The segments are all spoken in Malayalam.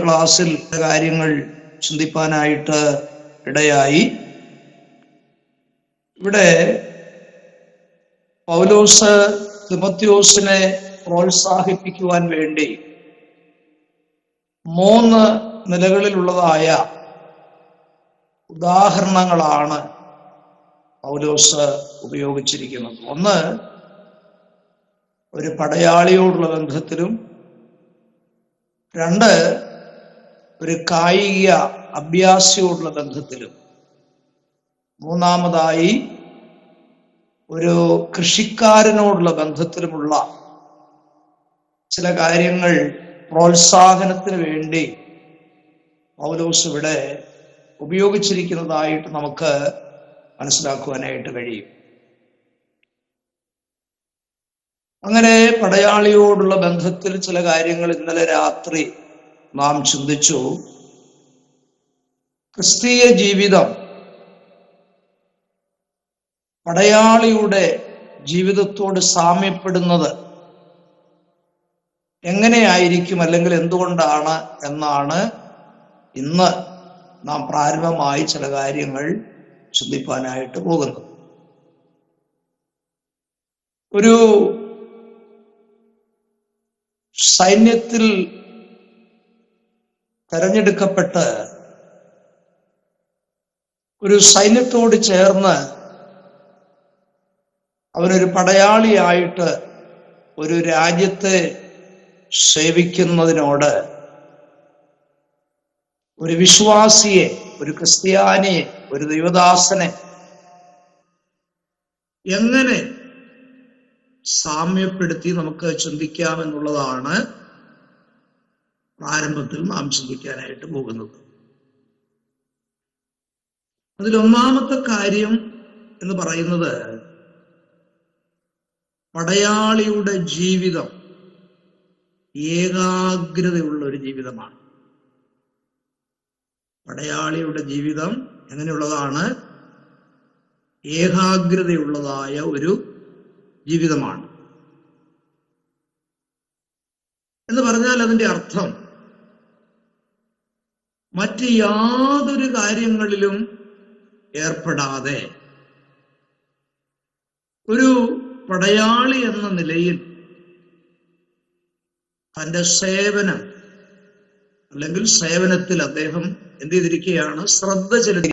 ക്ലാസ്സിൽ കാര്യങ്ങൾ ചിന്തിപ്പാനായിട്ട് ഇടയായി. ഇവിടെ പൗലോസ് തിമോഥെയോസിനെ പ്രോത്സാഹിപ്പിക്കുവാൻ വേണ്ടി 3 നിലകളിലുള്ളതായ ഉദാഹരണങ്ങളാണ് പൗലോസ് ഉപയോഗിച്ചിരിക്കുന്നത്. ഒന്ന്, ഒരു പടയാളിയോടുള്ള ബന്ധത്തിലും, 2, ഒരു കായിക അഭ്യാസിയോടുള്ള ബന്ധത്തിലും, 3-മതായി ഒരു കൃഷിക്കാരനോടുള്ള ബന്ധത്തിലുമുള്ള ചില കാര്യങ്ങൾ പ്രോത്സാഹനത്തിന് വേണ്ടി പൗലോസ് ഇവിടെ ഉപയോഗിച്ചിരിക്കുന്നതായിട്ട് നമുക്ക് മനസ്സിലാക്കുവാനായിട്ട് കഴിയും. അങ്ങനെ പടയാളിയോടുള്ള ബന്ധത്തിൽ ചില കാര്യങ്ങൾ ഇന്നലെ രാത്രി നാം ചിന്തിച്ചു. ക്രിസ്തീയ ജീവിതം പടയാളിയുടെ ജീവിതത്തോട് സാമ്യപ്പെടുന്നത് എങ്ങനെയായിരിക്കും, അല്ലെങ്കിൽ എന്തുകൊണ്ടാണ് എന്നാണ് ഇന്ന് നാം പ്രാരംഭമായി ചില കാര്യങ്ങൾ ചിന്തിപ്പാനായിട്ട് പോകുന്നത്. ഒരു സൈന്യത്തിൽ തെരഞ്ഞെടുക്കപ്പെട്ട് ഒരു സൈന്യത്തോട് ചേർന്ന് അവനൊരു പടയാളിയായിട്ട് ഒരു രാജ്യത്തെ സേവിക്കുന്നതിനോട് ഒരു വിശ്വാസിയെ, ഒരു ക്രിസ്ത്യാനിയെ, ഒരു ദൈവദാസനെ എങ്ങനെ സാമ്യപ്പെടുത്തി നമുക്ക് ചിന്തിക്കാമെന്നുള്ളതാണ് പ്രാരംഭത്തിൽ നാം ചിന്തിക്കാനായിട്ട് പോകുന്നത്. അതിലൊന്നാമത്തെ കാര്യം എന്ന് പറയുന്നത് പടയാളിയുടെ ജീവിതം ഏകാഗ്രതയുള്ള ഒരു ജീവിതമാണ്. പടയാളിയുടെ ജീവിതം എങ്ങനെയുള്ളതാണ്? ഏകാഗ്രതയുള്ളതായ ഒരു ജീവിതമാണ്. എന്ന് പറഞ്ഞാൽ അതിന്റെ അർത്ഥം മറ്റ് യാതൊരു കാര്യങ്ങളിലും ഏർപ്പെടാതെ ഒരു പടയാളി എന്ന നിലയിൽ തന്റെ സേവനം അല്ലെങ്കിൽ സേവനത്തിൽ അദ്ദേഹം എന്ത് ചെയ്തിരിക്കുകയാണ്? ശ്രദ്ധ ചെലുത്തി.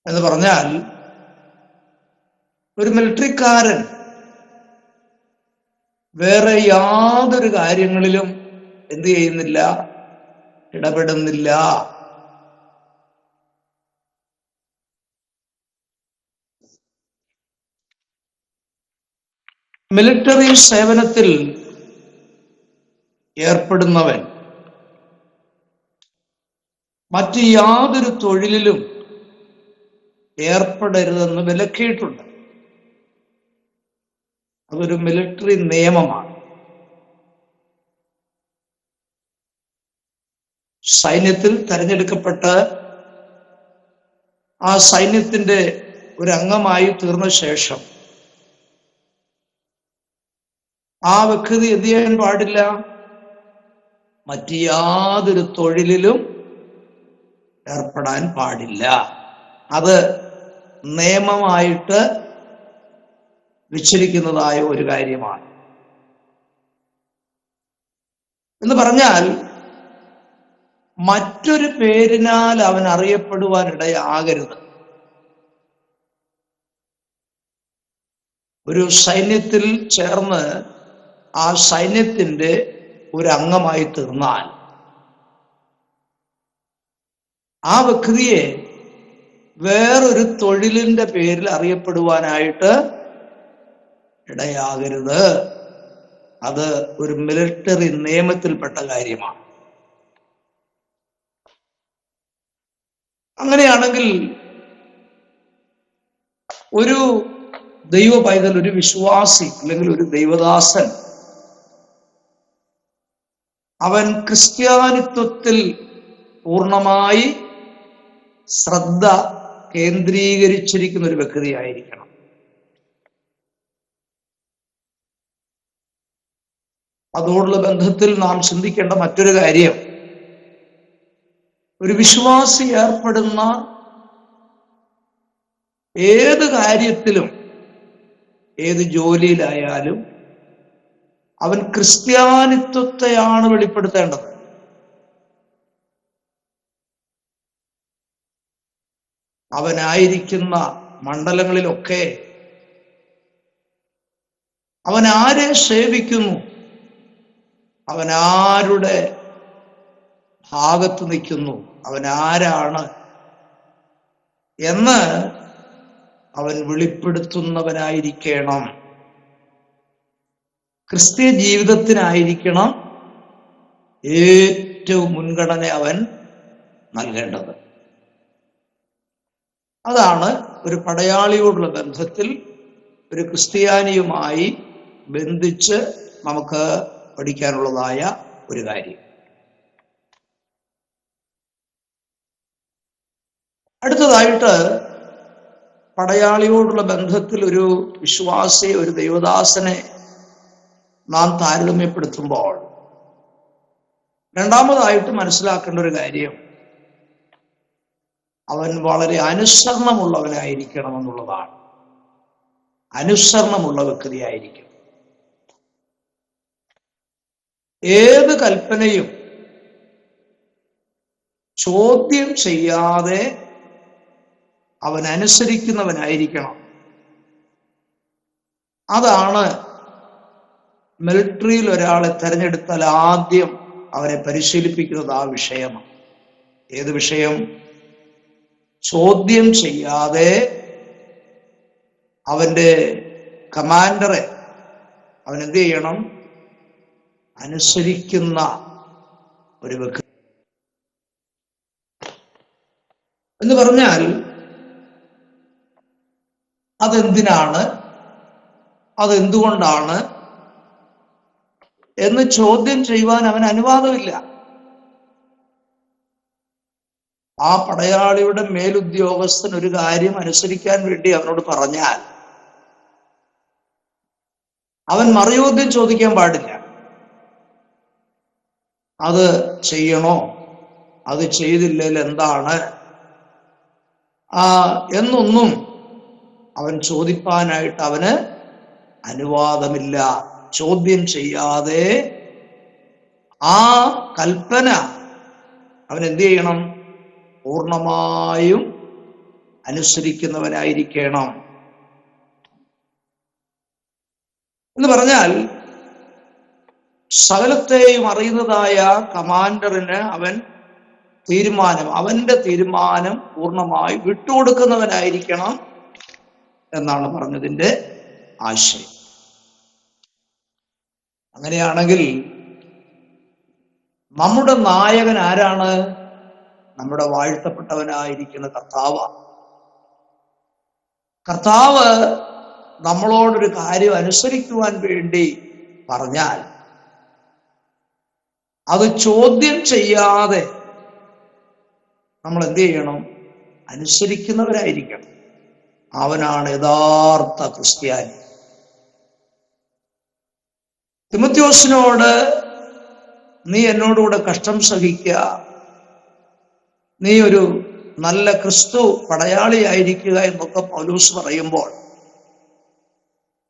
എന്ന് പറഞ്ഞാൽ ഒരു മിലിറ്ററിക്കാരൻ വേറെ യാതൊരു കാര്യങ്ങളിലും എന്ത് ചെയ്യുന്നില്ല? ഇടപെടുന്നില്ല. മിലിറ്ററി സേവനത്തിൽ ഏർപ്പെടുന്നവൻ മറ്റ് യാതൊരു തൊഴിലിലും ഏർപ്പെടരുതെന്ന് വിലക്കിയിട്ടുണ്ട്. അതൊരു മിലിറ്ററി നിയമമാണ്. സൈന്യത്തിൽ തെരഞ്ഞെടുക്കപ്പെട്ട് ആ സൈന്യത്തിന്റെ ഒരു അംഗമായി തീർന്ന ശേഷം ആ വ്യക്തി എന്ത് ചെയ്യാൻ പാടില്ല? മറ്റ് യാതൊരു തൊഴിലിലും ഏർപ്പെടാൻ പാടില്ല. അത് നിയമമായിട്ട് വെച്ചിരിക്കുന്നതായ ഒരു കാര്യമാണ്. എന്ന് പറഞ്ഞാൽ മറ്റൊരു പേരിനാൽ അവൻ അറിയപ്പെടുവാനിടയാകരുത്. ഒരു സൈന്യത്തിൽ ചേർന്ന് ആ സൈന്യത്തിന്റെ ഒരു അംഗമായി തീർന്നാൽ ആ വ്യക്തിയെ വേറൊരു തൊഴിലിന്റെ പേരിൽ അറിയപ്പെടുവാനായിട്ട് ഇടയാകരുത്. അത് ഒരു മിലിറ്ററി നിയമത്തിൽപ്പെട്ട കാര്യമാണ്. അങ്ങനെയാണെങ്കിൽ ഒരു ദൈവ പൈതൽ, ഒരു വിശ്വാസി അല്ലെങ്കിൽ ഒരു ദൈവദാസൻ, അവൻ ക്രിസ്ത്യാനിത്വത്തിൽ പൂർണ്ണമായി ശ്രദ്ധ കേന്ദ്രീകരിച്ചിരിക്കുന്ന ഒരു വ്യക്തിയായിരിക്കണം. അതോടുള്ള ബന്ധത്തിൽ നാം ചിന്തിക്കേണ്ട മറ്റൊരു കാര്യം, ഒരു വിശ്വാസി ഏർപ്പെടുന്ന ഏത് കാര്യത്തിലും ഏത് ജോലിയിലായാലും അവൻ ക്രിസ്ത്യാനിത്വത്തെയാണ് വെളിപ്പെടുത്തേണ്ടത്. അവനായിരിക്കുന്ന മണ്ഡലങ്ങളിലൊക്കെ അവൻ ആരെ സേവിക്കുന്നു, അവൻ ആരുടെ ഭാഗത്ത് നിൽക്കുന്നു, അവൻ ആരാണ് എന്ന് അവൻ വെളിപ്പെടുത്തുന്നവനായിരിക്കണം. ക്രിസ്തീയ ജീവിതത്തിനായിരിക്കണം ഏറ്റവും മുൻഗണന അവൻ നൽകേണ്ടത്. അതാണ് ഒരു പടയാളിയോടുള്ള ബന്ധത്തിൽ ഒരു ക്രിസ്ത്യാനിയുമായി ബന്ധിച്ച് നമുക്ക് പഠിക്കാനുള്ളതായ ഒരു കാര്യം. അടുത്തതായിട്ട്, പടയാളിയോടുള്ള ബന്ധത്തിൽ ഒരു വിശ്വാസി, ഒരു ദൈവദാസനെ നാം താരതമ്യപ്പെടുത്തുമ്പോൾ രണ്ടാമതായിട്ട് മനസ്സിലാക്കേണ്ട ഒരു കാര്യം, അവൻ വളരെ അനുസരണമുള്ളവനായിരിക്കണം എന്നുള്ളതാണ്. അനുസരണമുള്ള വ്യക്തിയായിരിക്കും. ഏത് കൽപ്പനയും ചോദ്യം ചെയ്യാതെ അവൻ അനുസരിക്കുന്നവനായിരിക്കണം. അതാണ് മിലിറ്ററിയിൽ ഒരാളെ തെരഞ്ഞെടുത്താൽ ആദ്യം അവരെ പരിശീലിപ്പിക്കുന്നത് ആ വിഷയമാണ്. ഏത് വിഷയം? ചോദ്യം ചെയ്യാതെ അവന്റെ കമാൻഡറെ അവൻ എന്ത് ചെയ്യണം? അനുസരിക്കുന്ന ഒരു വ്യക്തി എന്ന് പറഞ്ഞാൽ അതെന്തിനാണ്, അതെന്തുകൊണ്ടാണ് എന്ന് ചോദ്യം ചെയ്യുവാൻ അവന് അനുവാദമില്ല. ആ പടയാളിയുടെ മേലുദ്യോഗസ്ഥൻ ഒരു കാര്യം അനുസരിക്കാൻ വേണ്ടി അവനോട് പറഞ്ഞാൽ അവൻ മറുചോദ്യം ചോദിക്കാൻ പാടില്ല. അത് ചെയ്യണോ, അത് ചെയ്തില്ലെങ്കിൽ എന്താണ് എന്നൊന്നും അവൻ ചോദിപ്പാനായിട്ട് അവന് അനുവാദമില്ല. ചോദ്യം ചെയ്യാതെ ആ കൽപ്പന അവൻ എന്ത് ചെയ്യണം? പൂർണ്ണമായും അനുസരിക്കുന്നവനായിരിക്കണം. എന്ന് പറഞ്ഞാൽ സകലത്തെയും അറിയുന്നതായ കമാൻഡറിന് അവന്റെ തീരുമാനം പൂർണ്ണമായി വിട്ടുകൊടുക്കുന്നവനായിരിക്കണം എന്നാണ് പറഞ്ഞതിന്റെ ആശയം. അങ്ങനെയാണെങ്കിൽ നമ്മുടെ നായകൻ ആരാണ്? നമ്മുടെ വാഴ്ത്തപ്പെട്ടവനായിരിക്കുന്ന കർത്താവാണ്. കർത്താവ് നമ്മളോടൊരു കാര്യം അനുസരിക്കുവാൻ വേണ്ടി പറഞ്ഞാൽ അത് ചോദ്യം ചെയ്യാതെ നമ്മൾ എന്ത് ചെയ്യണം? അനുസരിക്കുന്നവരായിരിക്കണം. അവനാണ് യഥാർത്ഥ ക്രിസ്ത്യാനി. തിമോഥെയോസിനോട് നീ എന്നോടുകൂടെ കഷ്ടം സഹിക്കുക, നീ ഒരു നല്ല ക്രിസ്തു പടയാളിയായിരിക്കുക എന്നൊക്കെ പൗലോസ് പറയുമ്പോൾ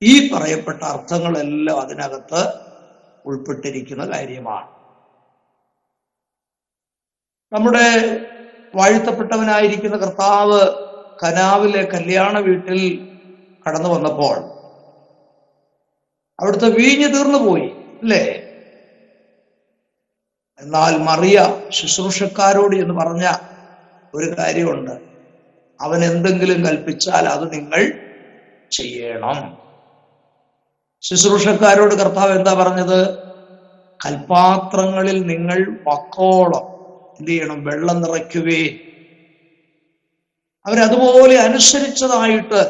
ഈ പറയപ്പെട്ട അർത്ഥങ്ങളെല്ലാം അതിനകത്ത് ഉൾപ്പെട്ടിരിക്കുന്ന കാര്യമാണ്. നമ്മുടെ വാഴ്ത്തപ്പെട്ടവനായിരിക്കുന്ന കർത്താവ് കനാവിലെ കല്യാണ വീട്ടിൽ കടന്നു വന്നപ്പോൾ അവിടുത്തെ വീഞ്ഞ് തീർന്നു പോയി, അല്ലേ? എന്നാൽ മറിയ ശുശ്രൂഷക്കാരോട് എന്ന് പറഞ്ഞ ഒരു കാര്യമുണ്ട്, അവൻ എന്തെങ്കിലും കൽപ്പിച്ചാൽ അത് നിങ്ങൾ ചെയ്യണം. ശുശ്രൂഷക്കാരോട് കർത്താവ് എന്താ പറഞ്ഞത്? കൽപാത്രങ്ങളിൽ നിങ്ങൾ വക്കോളം എന്ത് ചെയ്യണം? വെള്ളം നിറയ്ക്കുവേ. അവരതുപോലെ അനുസരിച്ചതായിട്ട്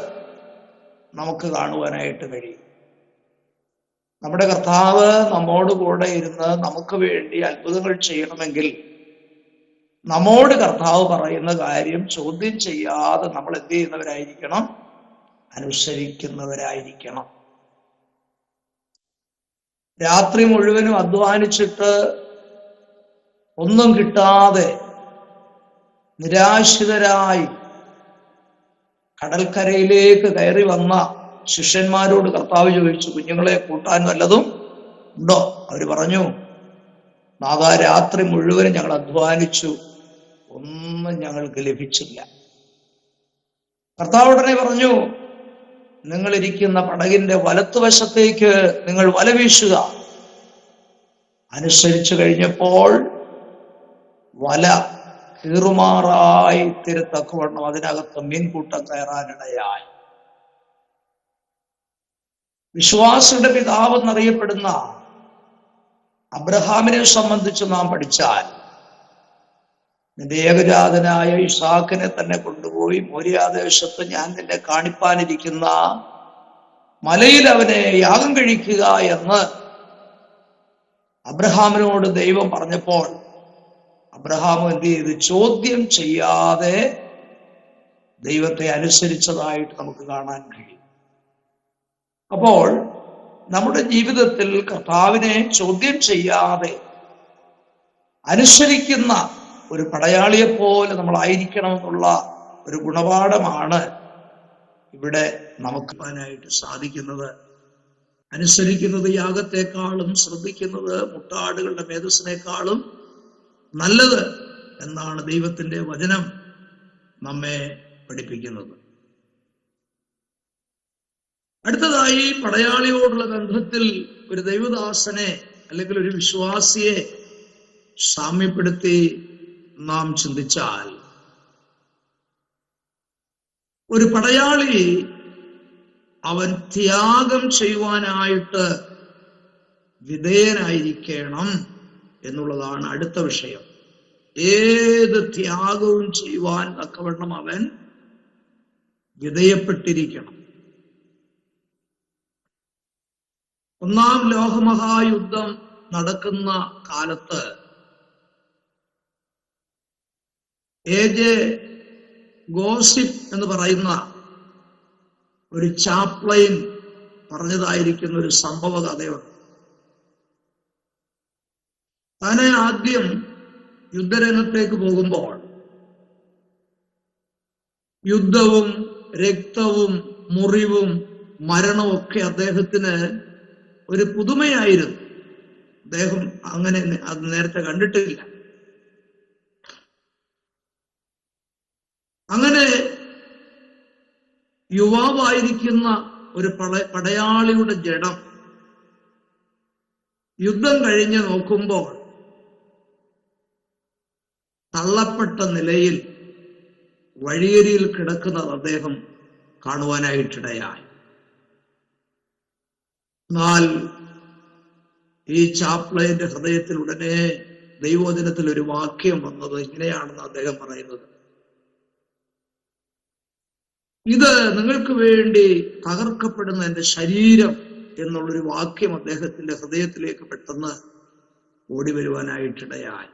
നമുക്ക് കാണുവാനായിട്ട് കഴിയും. നമ്മുടെ കർത്താവ് നമ്മോട് കൂടെ ഇരുന്ന് നമുക്ക് വേണ്ടി അത്ഭുതങ്ങൾ ചെയ്യണമെങ്കിൽ നമ്മോട് കർത്താവ് പറയുന്ന കാര്യം ചോദ്യം ചെയ്യാതെ നമ്മൾ എന്ത് ചെയ്യുന്നവരായിരിക്കണം? അനുസരിക്കുന്നവരായിരിക്കണം. രാത്രി മുഴുവനും അധ്വാനിച്ചിട്ട് ഒന്നും കിട്ടാതെ നിരാശിതരായി കടൽക്കരയിലേക്ക് കയറി വന്ന ശിഷ്യന്മാരോട് കർത്താവ് ചോദിച്ചു, കുഞ്ഞുങ്ങളെ കൂട്ടാൻ വല്ലതും ഉണ്ടോ? അവര് പറഞ്ഞു, നാഥാ, രാത്രി മുഴുവനും ഞങ്ങൾ അധ്വാനിച്ചു, ഒന്നും ഞങ്ങൾക്ക് ലഭിച്ചില്ല. കർത്താവ് ഉടനെ പറഞ്ഞു, നിങ്ങൾ ഇരിക്കുന്ന പടകിന്റെ വലത്തുവശത്തേക്ക് നിങ്ങൾ വല വീശുക. അനുസരിച്ചു കഴിഞ്ഞപ്പോൾ വല കീറുമാറായി തിരുത്തക്കവണ്ണം അതിനകത്ത് മീൻകൂട്ടം കയറാനിടയായി. വിശ്വാസിയുടെ പിതാവ് എന്നറിയപ്പെടുന്ന അബ്രഹാമിനെ സംബന്ധിച്ച് നാം പഠിച്ചാൽ, നിന്റെ ഏകജാതനായ ഇസാക്കിനെ തന്നെ കൊണ്ടുപോയി മോരിയാദേശത്ത് ഞാൻ നിന്നെ കാണിപ്പാനിരിക്കുന്ന മലയിൽ അവനെ യാഗം കഴിക്കുക എന്ന് അബ്രഹാമിനോട് ദൈവം പറഞ്ഞപ്പോൾ അബ്രഹാം എന്ത് ചെയ്ത്? ചോദ്യം ചെയ്യാതെ ദൈവത്തെ അനുസരിച്ചതായിട്ട് നമുക്ക് കാണാൻ കഴിയും. അപ്പോൾ നമ്മുടെ ജീവിതത്തിൽ കർത്താവിനെ ചോദ്യം ചെയ്യാതെ അനുസരിക്കുന്ന ഒരു പടയാളിയെ പോലെ നമ്മളായിരിക്കണമെന്നുള്ള ഒരു ഗുണപാഠമാണ് ഇവിടെ നമുക്ക് പറയാനായിട്ട് സാധിക്കുന്നത്. അനുസരിക്കുന്നത് യാഗത്തെക്കാളും ശ്രദ്ധിക്കുന്നത് മുട്ടാടുകളുടെ മേധസ്സിനേക്കാളും നല്ലത് എന്നാണ് ദൈവത്തിന്റെ വചനം നമ്മെ പഠിപ്പിക്കുന്നത്. അടുത്തതായി, പടയാളിയോടുള്ള ബന്ധത്തിൽ ഒരു ദൈവദാസനെ അല്ലെങ്കിൽ ഒരു വിശ്വാസിയെ സാമ്യപ്പെടുത്തി നാം ചിന്തിച്ചാൽ, ഒരു പടയാളി അവൻ ത്യാഗം ചെയ്യുവാനായിട്ട് വിധേയനായിരിക്കണം എന്നുള്ളതാണ് അടുത്ത വിഷയം. ഏത് ത്യാഗവും ചെയ്യുവാൻ തക്കവണ്ണം അവൻ വിധേയപ്പെട്ടിരിക്കണം. ഒന്നാം ലോകമഹായുദ്ധം നടക്കുന്ന കാലത്ത് എ.ജെ. ഗോസിപ്പ് എന്ന് പറയുന്ന ഒരു ചാപ്ലൈൻ പറഞ്ഞതായിരിക്കുന്ന ഒരു സംഭവ കഥയുണ്ട്. താനെ ആദ്യം യുദ്ധരംഗത്തേക്ക് പോകുമ്പോൾ യുദ്ധവും രക്തവും മുറിവും മരണവും ഒക്കെ അദ്ദേഹത്തിന് ഒരു പുതുമയായിരുന്നു. അദ്ദേഹം അങ്ങനെ അത് നേരത്തെ കണ്ടിട്ടില്ല. അങ്ങനെ യുവാവായിരിക്കുന്ന ഒരു പടയാളിയുടെ ജഡം യുദ്ധം കഴിഞ്ഞ് നോക്കുമ്പോൾ തള്ളപ്പെട്ട നിലയിൽ വഴിയരിയിൽ കിടക്കുന്നത് അദ്ദേഹം കാണുവാനായിട്ടിടയായി. എന്നാൽ ഈ ചാപ്ലൈന്റെ ഹൃദയത്തിൽ ഉടനെ ദൈവവചനത്തിൽ ഒരു വാക്യം വന്നത് ഇങ്ങനെയാണെന്ന് അദ്ദേഹം പറയുന്നത്: ഇത് നിങ്ങൾക്ക് വേണ്ടി തകർക്കപ്പെടുന്ന എന്റെ ശരീരം എന്നുള്ളൊരു വാക്യം അദ്ദേഹത്തിന്റെ ഹൃദയത്തിലേക്ക് പെട്ടെന്ന് ഓടി വരുവാനായിട്ടിടയായി.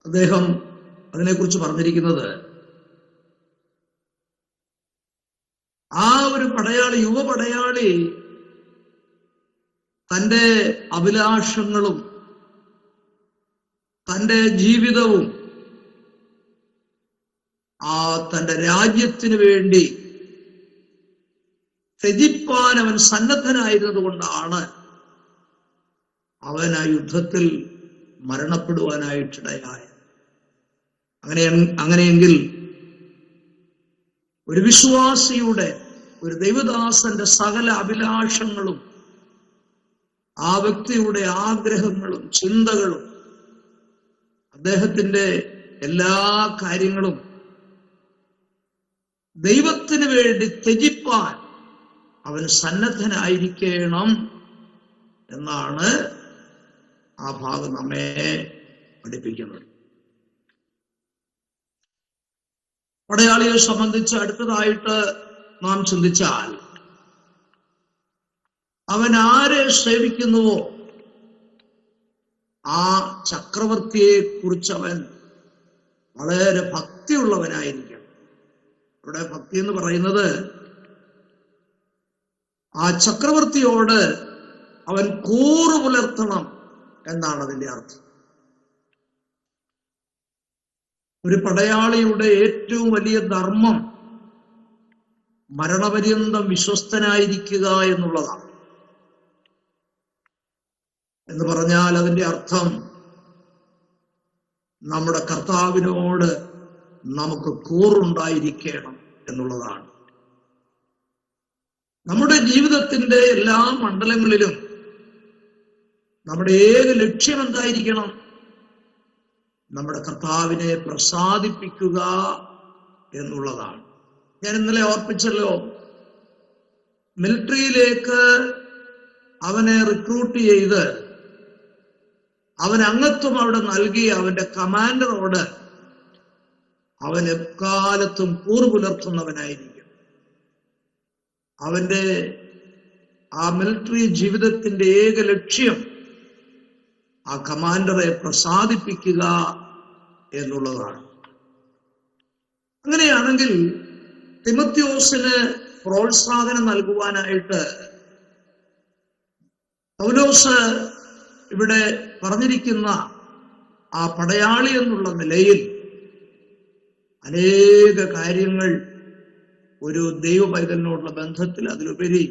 അദ്ദേഹം അതിനെക്കുറിച്ച് പറഞ്ഞിരിക്കുന്നത്, ആ ഒരു പടയാളി, യുവ പടയാളി തൻ്റെ അഭിലാഷങ്ങളും തൻ്റെ ജീവിതവും തൻ്റെ രാജ്യത്തിന് വേണ്ടി ത്യജിപ്പാൻ അവൻ സന്നദ്ധനായിരുന്നത് കൊണ്ടാണ് അവൻ ആ യുദ്ധത്തിൽ മരണപ്പെടുവാനായിട്ടിടയായത്. അങ്ങനെയെങ്കിൽ ഒരു വിശ്വാസിയുടെ, ഒരു ദൈവദാസന്റെ സകല അഭിലാഷങ്ങളും ആ വ്യക്തിയുടെ ആഗ്രഹങ്ങളും ചിന്തകളും അദ്ദേഹത്തിന്റെ എല്ലാ കാര്യങ്ങളും ദൈവത്തിന് വേണ്ടി ത്യജിപ്പാൻ അവൻ സന്നദ്ധനായിരിക്കണം എന്നാണ് ആ ഭാഗം നമ്മെ പഠിപ്പിക്കുന്നത്. പടയാളിയെ സംബന്ധിച്ച് അടുത്തതായിട്ട് നാം ചിന്തിച്ചാൽ, അവൻ ആരെ സേവിക്കുന്നുവോ ആ ചക്രവർത്തിയെ കുറിച്ച് അവൻ വളരെ ഭക്തിയുള്ളവനായിരിക്കണം. ഇവിടെ ഭക്തി എന്ന് പറയുന്നത് ആ ചക്രവർത്തിയോട് അവൻ കൂറു പുലർത്തണം എന്നാണ് അതിന്റെ അർത്ഥം. ഒരു പടയാളിയുടെ ഏറ്റവും വലിയ ധർമ്മം മരണപര്യന്തം വിശ്വസ്തനായിരിക്കുക എന്നുള്ളതാണ്. എന്ന് പറഞ്ഞാൽ അതിന്റെ അർത്ഥം നമ്മുടെ കർത്താവിനോട് നമുക്ക് കൂറുണ്ടായിരിക്കണം എന്നുള്ളതാണ്. നമ്മുടെ ജീവിതത്തിന്റെ എല്ലാ മണ്ഡലങ്ങളിലും നമ്മുടെ ഏക ലക്ഷ്യം എന്തായിരിക്കണം? നമ്മുടെ കർത്താവിനെ പ്രസാദിപ്പിക്കുക എന്നുള്ളതാണ്. ഞാൻ ഇന്നലെ ഓർപ്പിച്ചല്ലോ, മിലിറ്ററിയിലേക്ക് അവനെ റിക്രൂട്ട് ചെയ്ത് അവൻ അംഗത്വം അവിടെ നൽകി അവന്റെ കമാൻഡറോട് അവൻ എക്കാലത്തും കൂറു പുലർത്തുന്നവനായിരിക്കും. അവന്റെ ആ മിലിറ്ററി ജീവിതത്തിന്റെ ഏക ലക്ഷ്യം ആ കമാൻഡറെ പ്രസാദിപ്പിക്കുക എന്നുള്ളതാണ്. അങ്ങനെയാണെങ്കിൽ തിമോത്തിയോസിന് പ്രോത്സാഹനം നൽകുവാനായിട്ട് പൗലോസ് ഇവിടെ പറഞ്ഞിരിക്കുന്ന ആ പടയാളി എന്നുള്ള നിലയിൽ അനേക കാര്യങ്ങൾ ഒരു ദൈവ പൈതലിനോടുള്ള ബന്ധത്തിൽ, അതിലുപരി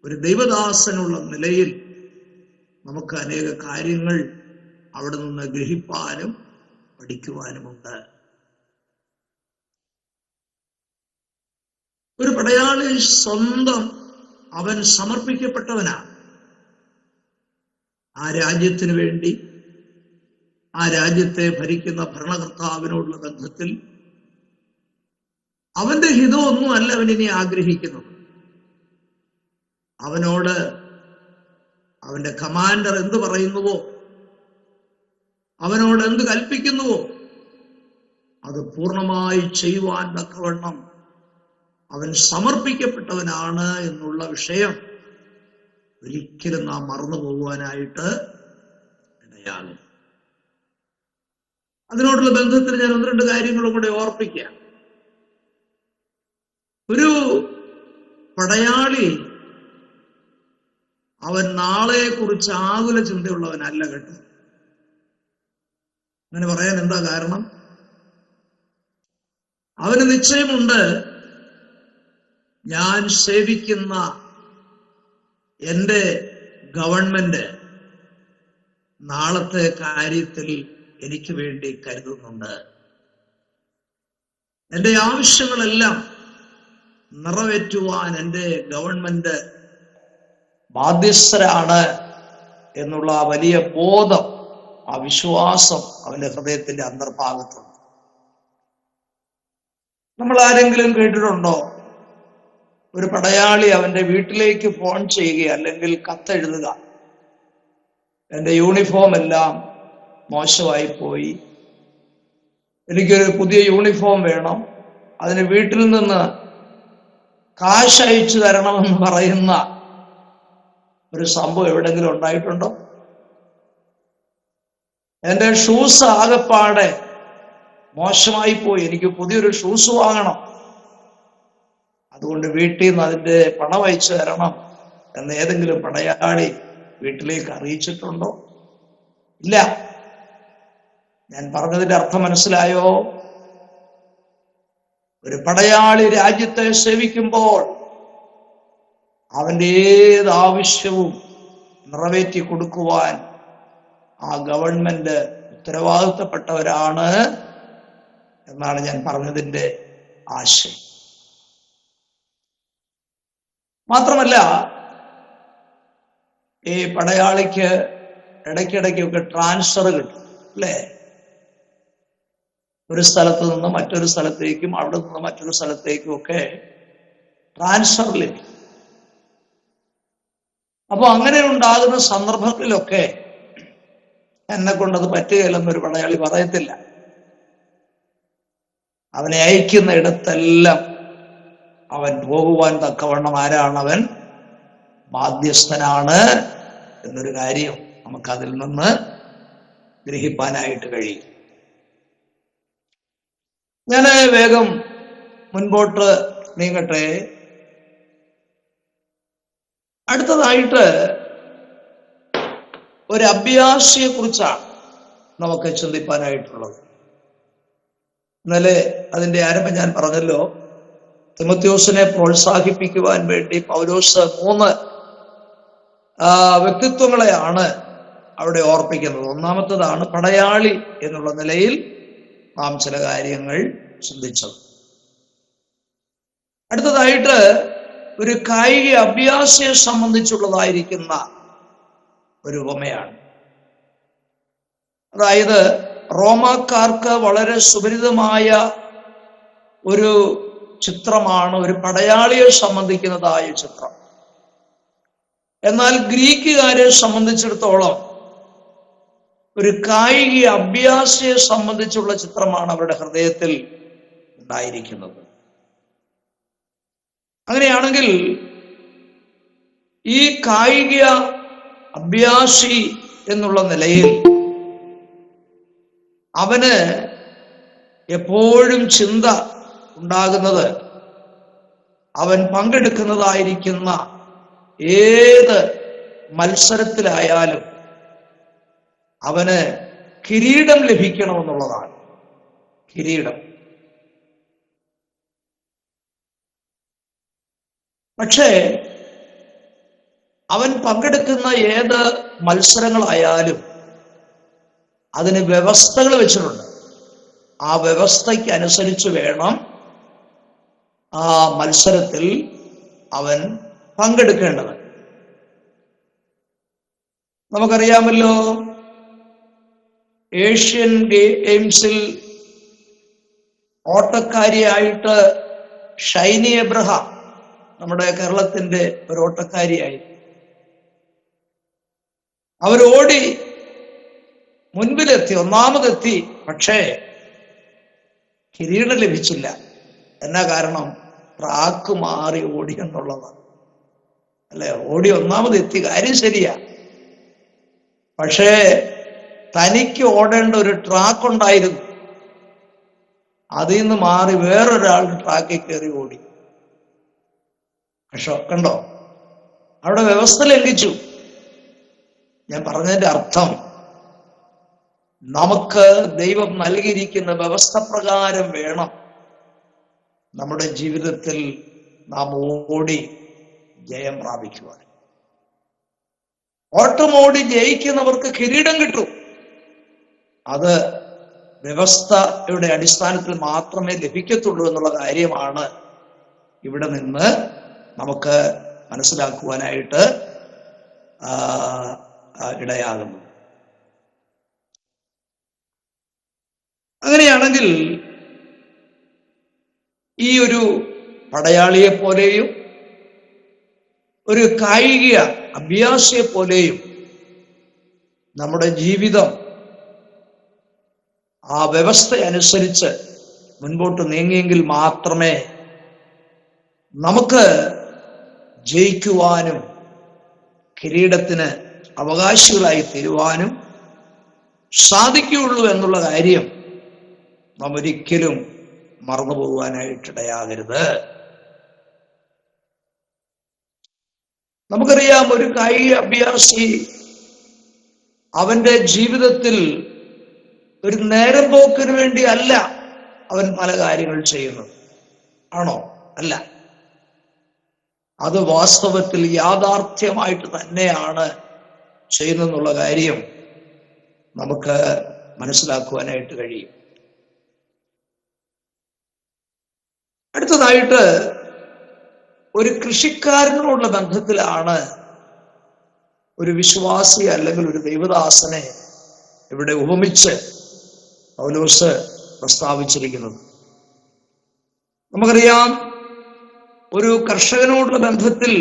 ഒരു ദൈവദാസനുള്ള നിലയിൽ നമുക്ക് അനേക കാര്യങ്ങൾ അവിടെ നിന്ന് ഗ്രഹിപ്പാനും പഠിക്കുവാനുമുണ്ട്. ഒരു പടയാളി സ്വന്തം അവൻ സമർപ്പിക്കപ്പെട്ടവനാണ്. ആ രാജ്യത്തിന് വേണ്ടി, ആ രാജ്യത്തെ ഭരിക്കുന്ന ഭരണകർത്താവിനോടുള്ള ബന്ധത്തിൽ അവന്റെ ഹിതമൊന്നും അല്ല അവനിനി ആഗ്രഹിക്കുന്നത്. അവനോട് അവന്റെ കമാൻഡർ എന്ത് പറയുന്നുവോ, അവനോട് എന്ത് കൽപ്പിക്കുന്നുവോ അത് പൂർണ്ണമായി ചെയ്യുവാൻ തക്കവണ്ണം അവൻ സമർപ്പിക്കപ്പെട്ടവനാണ് എന്നുള്ള വിഷയം ഒരിക്കലും നാം മറന്നു പോകുവാനായിട്ട് ഇടയാകും. അതിനോടുള്ള ബന്ധത്തിൽ ഞാൻ ഒന്ന് രണ്ട് കാര്യങ്ങളും കൂടെ ഓർപ്പിക്കാം. ഒരു പടയാളി അവൻ നാളെ കുറിച്ച് ആകുല ചിന്തയുള്ളവനല്ല കേട്ടോ. അങ്ങനെ പറയാൻ എന്താ കാരണം? അവന് നിശ്ചയമുണ്ട്, ഞാൻ സേവിക്കുന്ന എന്റെ ഗവൺമെന്റ് നാളത്തെ കാര്യത്തിൽ എനിക്ക് വേണ്ടി കരുതുന്നുണ്ട്. എന്റെ ആവശ്യങ്ങളെല്ലാം നിറവേറ്റുവാൻ എന്റെ ഗവൺമെന്റ് ബാധ്യസ്ഥരാണ് എന്നുള്ള വലിയ ബോധം, ആ വിശ്വാസം അവന്റെ ഹൃദയത്തിന്റെ അന്തർഭാഗത്തുണ്ട്. നമ്മൾ ആരെങ്കിലും കേട്ടിട്ടുണ്ടോ ഒരു പടയാളി അവന്റെ വീട്ടിലേക്ക് ഫോൺ ചെയ്യുക അല്ലെങ്കിൽ കത്തെഴുതുക, എന്റെ യൂണിഫോം എല്ലാം മോശമായി പോയി, എനിക്കൊരു പുതിയ യൂണിഫോം വേണം, അതിന് വീട്ടിൽ നിന്ന് കാശ് അയച്ചു തരണമെന്ന് പറയുന്ന ഒരു സംഭവം എവിടെങ്കിലും ഉണ്ടായിട്ടുണ്ടോ? എന്റെ ഷൂസ് ആകെപ്പാടെ മോശമായി പോയി, എനിക്ക് പുതിയൊരു ഷൂസ് വാങ്ങണം, അതുകൊണ്ട് വീട്ടിൽ നിന്ന് അതിന്റെ പണം അയച്ചു തരണം എന്ന് ഏതെങ്കിലും പടയാളി വീട്ടിലേക്ക് അറിയിച്ചിട്ടുണ്ടോ? ഇല്ല. ഞാൻ പറഞ്ഞതിന്റെ അർത്ഥം മനസ്സിലായോ? ഒരു പടയാളി രാജ്യത്തെ സേവിക്കുമ്പോൾ അവന്റെ ഏത് ആവശ്യവും നിറവേറ്റി കൊടുക്കുവാൻ ആ ഗവൺമെന്റ് ഉത്തരവാദിത്തപ്പെട്ടവരാണ് എന്നാണ് ഞാൻ പറഞ്ഞതിന്റെ ആശയം. മാത്രമല്ല, ഈ പടയാളിക്ക് ഇടയ്ക്കിടയ്ക്കൊക്കെ ട്രാൻസ്ഫർ കിട്ടും അല്ലേ? ഒരു സ്ഥലത്ത് നിന്ന് മറ്റൊരു സ്ഥലത്തേക്കും അവിടെ നിന്ന് മറ്റൊരു സ്ഥലത്തേക്കും ഒക്കെ ട്രാൻസ്ഫർ ലഭിക്കും. അപ്പൊ അങ്ങനെ ഉണ്ടാകുന്ന സന്ദർഭത്തിലൊക്കെ എന്നെ കൊണ്ടത് പറ്റുകയില്ലെന്നൊരു പടയാളി പറയത്തില്ല. അവനെ അയക്കുന്ന ഇടത്തെല്ലാം അവൻ പോകുവാൻ തക്കവണ്ണം ആരാണ് അവൻ? ബാധ്യസ്ഥനാണ് എന്നൊരു കാര്യം നമുക്കതിൽ നിന്ന് ഗ്രഹിപ്പാനായിട്ട് കഴിയും. ഞാൻ വേഗം മുൻപോട്ട് നീങ്ങട്ടെ. അടുത്തതായിട്ട് ഒരു അഭ്യാസിയെ കുറിച്ചാണ് നമുക്ക് ചിന്തിപ്പാനായിട്ടുള്ളത്. ഇന്നലെ അതിന്റെ ആരംഭം ഞാൻ പറഞ്ഞല്ലോ. തിമോഥെയോസിനെ പ്രോത്സാഹിപ്പിക്കുവാൻ വേണ്ടി പൗലോസ് 3 വ്യക്തിത്വങ്ങളെയാണ് അവിടെ ഓർപ്പിക്കുന്നത്. ഒന്നാമത്തേതാണ് പടയാളി എന്നുള്ള നിലയിൽ നാം ചില കാര്യങ്ങൾ ചിന്തിച്ചത്. അടുത്തതായിട്ട് ഒരു കായിക അഭ്യാസിയെ സംബന്ധിച്ചുള്ളതായിരിക്കുന്ന ഒരു ഉപമയാണ്. അതായത് റോമാക്കാർക്ക് വളരെ സുപരിതമായ ഒരു ചിത്രമാണ് ഒരു പടയാളിയെ സംബന്ധിക്കുന്നതായ ചിത്രം. എന്നാൽ ഗ്രീക്കുകാരെ സംബന്ധിച്ചിടത്തോളം ഒരു കായിക അഭ്യാസിയെ സംബന്ധിച്ചുള്ള ചിത്രമാണ് അവരുടെ ഹൃദയത്തിൽ ഉണ്ടായിരിക്കുന്നത്. അങ്ങനെയാണെങ്കിൽ ഈ കായിക അഭ്യാസി എന്നുള്ള നിലയിൽ അവന് എപ്പോഴും ചിന്ത ഉണ്ടാകുന്നത് അവൻ പങ്കെടുക്കുന്നതായിരിക്കുന്ന ഏത് മത്സരത്തിലായാലും അവന് കിരീടം ലഭിക്കണമെന്നുള്ളതാണ്. കിരീടം. പക്ഷേ അവൻ പങ്കെടുക്കുന്ന ഏത് മത്സരങ്ങളായാലും അതിന് വ്യവസ്ഥകൾ വെച്ചിട്ടുണ്ട്. ആ വ്യവസ്ഥയ്ക്ക് അനുസരിച്ച് വേണം ആ മത്സരത്തിൽ അവൻ പങ്കെടുക്കേണ്ടത്. നമുക്കറിയാമല്ലോ, ഏഷ്യൻ ഗെയിംസിൽ ഓട്ടക്കാരിയായിട്ട് ഷൈനി എബ്രഹാം നമ്മുടെ കേരളത്തിന്റെ ഒരു ഓട്ടക്കാരിയായി അവരോടി മുൻപിലെത്തി, ഒന്നാമതെത്തി. പക്ഷേ കിരീടം ലഭിച്ചില്ല. എന്നാ കാരണം? ട്രാക്ക് മാറി ഓടി എന്നുള്ളതാണ്. അല്ലെ, ഓടി ഒന്നാമതെത്തി, കാര്യം ശരിയാ. പക്ഷേ തനിക്ക് ഓടേണ്ട ഒരു ട്രാക്ക് ഉണ്ടായിരുന്നു. അതിൽ നിന്ന് മാറി വേറൊരാളുടെ ട്രാക്കിൽ കയറി ഓടി. പക്ഷെ കണ്ടോ, അവിടെ വ്യവസ്ഥ ലംഘിച്ചു. ഞാൻ പറഞ്ഞതിന്റെ അർത്ഥം, നമുക്ക് ദൈവം നൽകിയിരിക്കുന്ന വ്യവസ്ഥ പ്രകാരം വേണം നമ്മുടെ ജീവിതത്തിൽ നാം ഓടി ജയം പ്രാപിക്കുവാൻ. ഓട്ടമോടി ജയിക്കുന്നവർക്ക് കിരീടം കിട്ടും. അത് വ്യവസ്ഥയുടെ അടിസ്ഥാനത്തിൽ മാത്രമേ ലഭിക്കത്തുള്ളൂ എന്നുള്ള കാര്യമാണ് ഇവിടെ നിന്ന് നമുക്ക് മനസ്സിലാക്കുവാനായിട്ട് ഇടയാകുന്നു. അങ്ങനെയാണെങ്കിൽ ഈ ഒരു പടയാളിയെ പോലെയും ഒരു കായിക അഭ്യാസിയെ പോലെയും നമ്മുടെ ജീവിതം ആ വ്യവസ്ഥ അനുസരിച്ച് മുൻപോട്ട് നീങ്ങിയെങ്കിൽ മാത്രമേ നമുക്ക് ജയിക്കുവാനും കിരീടത്തിന് അവകാശികളായി തീരുവാനും സാധിക്കുകയുള്ളൂ എന്നുള്ള കാര്യം നാം ഒരിക്കലും മറന്നുപോകുവാനായിട്ടിടയാകരുത്. നമുക്കറിയാം, ഒരു കായിക അഭ്യാസി അവന്റെ ജീവിതത്തിൽ ഒരു നേരം പോക്കിന് വേണ്ടി അല്ല അവൻ പല കാര്യങ്ങൾ ചെയ്യുന്നത്. ആണോ? അല്ല. അത് വാസ്തവത്തിൽ യാഥാർത്ഥ്യമായിട്ട് തന്നെയാണ് ചെയ്യുന്നെന്നുള്ള കാര്യം നമുക്ക് മനസ്സിലാക്കുവാനായിട്ട് കഴിയും. അടുത്തതായിട്ട് ഒരു കൃഷിക്കാരനോടുള്ള ബന്ധത്തിലാണ് ഒരു വിശ്വാസി അല്ലെങ്കിൽ ഒരു ദൈവദാസനെ ഇവിടെ ഉപമിച്ച് പൗലോസ് പ്രസ്താവിച്ചിരിക്കുന്നത്. നമുക്കറിയാം, ഒരു കർഷകനോടുള്ള ബന്ധത്തിൽ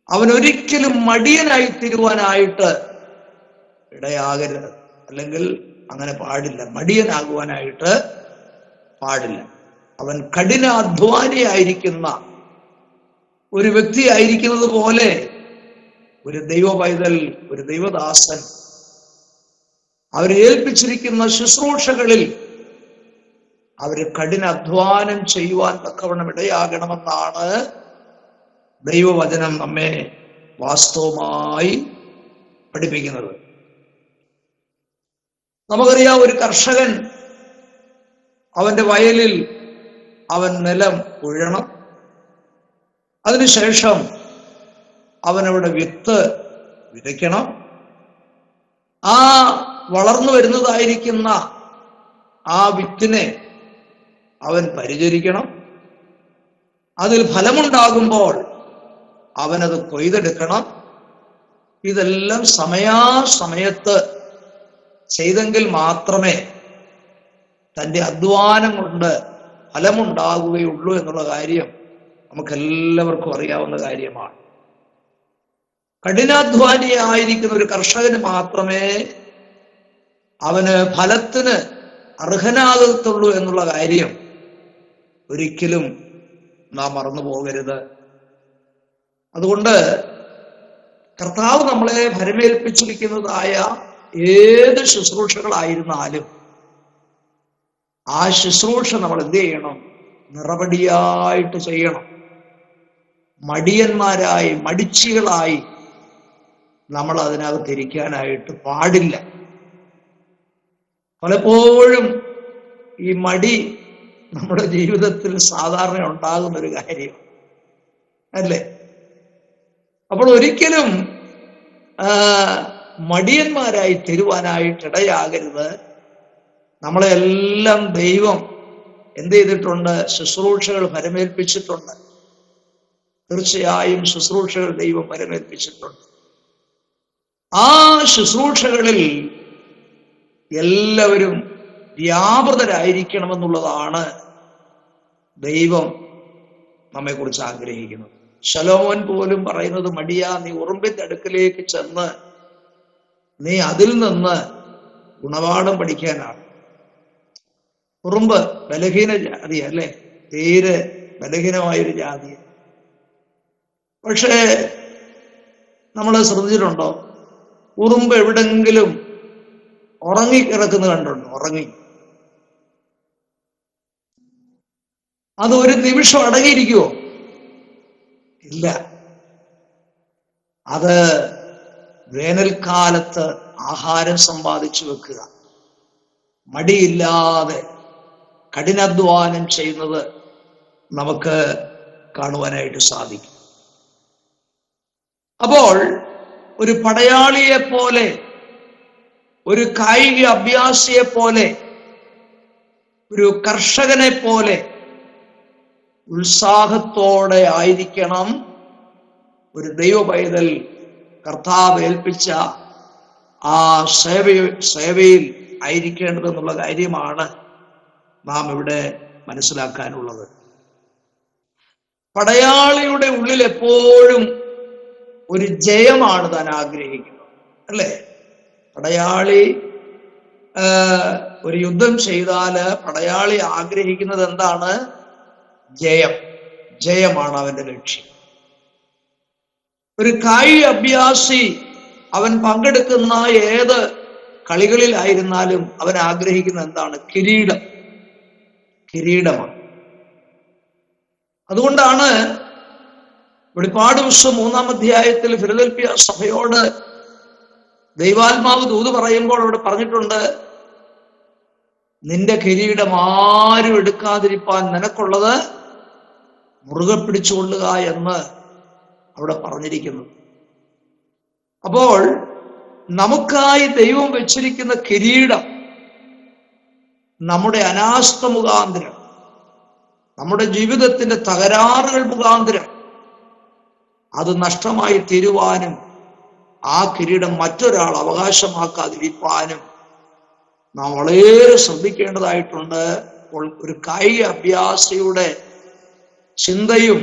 അവനൊരിക്കലും മടിയനായി തീരുവാനായിട്ട് ഇടയാകരുത്. അല്ലെങ്കിൽ അങ്ങനെ പാടില്ല, മടിയനാകുവാനായിട്ട് പാടില്ല. അവൻ കഠിനാധ്വാനിയായിരിക്കുന്ന ഒരു വ്യക്തി ആയിരിക്കുന്നത് പോലെ ഒരു ദൈവ പൈതൽ, ഒരു ദൈവദാസൻ അവരെ ഏൽപ്പിച്ചിരിക്കുന്ന ശുശ്രൂഷകളിൽ അവര് കഠിനാധ്വാനം ചെയ്യുവാൻ തക്കവണ്ണം ഇടയാകണമെന്നാണ് ദൈവവചനം നമ്മെ വാസ്തവമായി പഠിപ്പിക്കുന്നത്. നമുക്കറിയാം, ഒരു കർഷകൻ അവന്റെ വയലിൽ അവൻ നിലം ഉഴണം. അതിനുശേഷം അവനവിടെ വിത്ത് വിതയ്ക്കണം. ആ വളർന്നു വരുന്നതായിരിക്കുന്ന ആ വിത്തിനെ അവൻ പരിചരിക്കണം. അതിൽ ഫലമുണ്ടാകുമ്പോൾ അവനത് കൊയ്തെടുക്കണം. ഇതെല്ലാം സമയാസമയത്ത് ചെയ്തെങ്കിൽ മാത്രമേ തൻ്റെ അധ്വാനം കൊണ്ട് ഫലമുണ്ടാകുകയുള്ളൂ എന്നുള്ള കാര്യം നമുക്കെല്ലാവർക്കും അറിയാവുന്ന കാര്യമാണ്. കഠിനാധ്വാനിയായിരിക്കുന്ന ഒരു കർഷകന് മാത്രമേ അവന് ഫലത്തിന് അർഹനാകത്തുള്ളൂ എന്നുള്ള കാര്യം ഒരിക്കലും നാം മറന്നു പോകരുത്. അതുകൊണ്ട് കർത്താവ് നമ്മളെ ഭരമേൽപ്പിച്ചിരിക്കുന്നതായ ഏത് ശുശ്രൂഷകളായിരുന്നാലും ആ ശുശ്രൂഷ നമ്മൾ എന്ത് ചെയ്യണം? നിറപടിയായിട്ട് ചെയ്യണം. മടിയന്മാരായി, മടിച്ചികളായി നമ്മൾ അതിനകത്ത് ഇരിക്കാനായിട്ട് പാടില്ല. പലപ്പോഴും ഈ മടി നമ്മുടെ ജീവിതത്തിൽ സാധാരണ ഉണ്ടാകുന്ന ഒരു കാര്യം അല്ലേ? അപ്പോൾ ഒരിക്കലും മടിയന്മാരായി തരുവാനായിട്ട് ഇടയാകരുത്. നമ്മളെല്ലാം ദൈവം എന്ത് ചെയ്തിട്ടുണ്ട്? ശുശ്രൂഷകൾ ഭരമേൽപ്പിച്ചിട്ടുണ്ട്. തീർച്ചയായും ശുശ്രൂഷകൾ ദൈവം ഭരമേൽപ്പിച്ചിട്ടുണ്ട്. ആ ശുശ്രൂഷകളിൽ എല്ലാവരും വ്യാപൃതരായിരിക്കണമെന്നുള്ളതാണ് ദൈവം നമ്മെക്കുറിച്ച് ആഗ്രഹിക്കുന്നത്. ശലോമോൻ പോലും പറയുന്നത്, മടിയാ, നീ ഉറുമ്പിന്റെ അടുക്കിലേക്ക് ചെന്ന് നീ അതിൽ നിന്ന് ഗുണപാഠം പഠിക്കാനാണ്. ഉറുമ്പ് ബലഹീന ജാതി അല്ലേ? തീരെ ബലഹീനമായൊരു ജാതി. പക്ഷേ നമ്മൾ ശ്രദ്ധിച്ചിട്ടുണ്ടോ? ഉറുമ്പ് എവിടെങ്കിലും ഉറങ്ങിക്കിടക്കുന്നത് കണ്ടുണ്ടോ? ഉറങ്ങി അത് ഒരു നിമിഷം അടങ്ങിയിരിക്കുവോ? ഇല്ല. അത് വേനൽക്കാലത്ത് ആഹാരം സമ്പാദിച്ചു വെക്കുക, മടിയില്ലാതെ കഠിനാധ്വാനം ചെയ്യുന്നത് നമുക്ക് കാണുവാനായിട്ട് സാധിക്കും. അപ്പോൾ ഒരു പടയാളിയെ പോലെ, ഒരു കായിക അഭ്യാസിയെ പോലെ, ഒരു കർഷകനെ പോലെ ഉത്സാഹത്തോടെ ആയിരിക്കണം ഒരു ദൈവ പൈതൽ കർത്താവ് ഏൽപ്പിച്ച ആ സേവയിൽ ആയിരിക്കേണ്ടതെന്നുള്ള കാര്യമാണ് നാം ഇവിടെ മനസ്സിലാക്കാനുള്ളത്. പടയാളിയുടെ ഉള്ളിൽ എപ്പോഴും ഒരു ജയമാണ് താൻ ആഗ്രഹിക്കുന്നത്, അല്ലേ? പടയാളി ഒരു യുദ്ധം ചെയ്താല് പടയാളി ആഗ്രഹിക്കുന്നത് എന്താണ്? ജയം. ജയമാണ് അവന്റെ ലക്ഷ്യം. ഒരു കായിക അഭ്യാസി അവൻ പങ്കെടുക്കുന്ന ഏത് കളികളിലായിരുന്നാലും അവൻ ആഗ്രഹിക്കുന്ന എന്താണ്? കിരീടം. കിരീടമാണ്. അതുകൊണ്ടാണ് വെളിപ്പാട് പുസ്തകം 3-ാം അധ്യായത്തിൽ ഫിലദൽഫിയ സഭയോട് ദൈവാത്മാവ് ദൂത് പറയുമ്പോൾ അവിടെ പറഞ്ഞിട്ടുണ്ട്, നിന്റെ കിരീടം ആരും എടുക്കാതിരിപ്പാൻ നിനക്കുള്ളത് മുറുകെ പിടിച്ചുകൊള്ളുക എന്ന് അവിടെ പറഞ്ഞിരിക്കുന്നു. അപ്പോൾ നമുക്കായി ദൈവം വെച്ചിരിക്കുന്ന കിരീടം നമ്മുടെ അനാസ്ഥ മുഖാന്തരം, നമ്മുടെ ജീവിതത്തിന്റെ തകരാറുകൾ മുഖാന്തരം അത് നഷ്ടമായി തീരുവാനും ആ കിരീടം മറ്റൊരാൾ അവകാശമാക്കാതിരിക്കാനും നാം വളരെ ശ്രദ്ധിക്കേണ്ടതായിട്ടുണ്ട്. ഒരു കായിക അഭ്യാസിയുടെ ചിന്തയും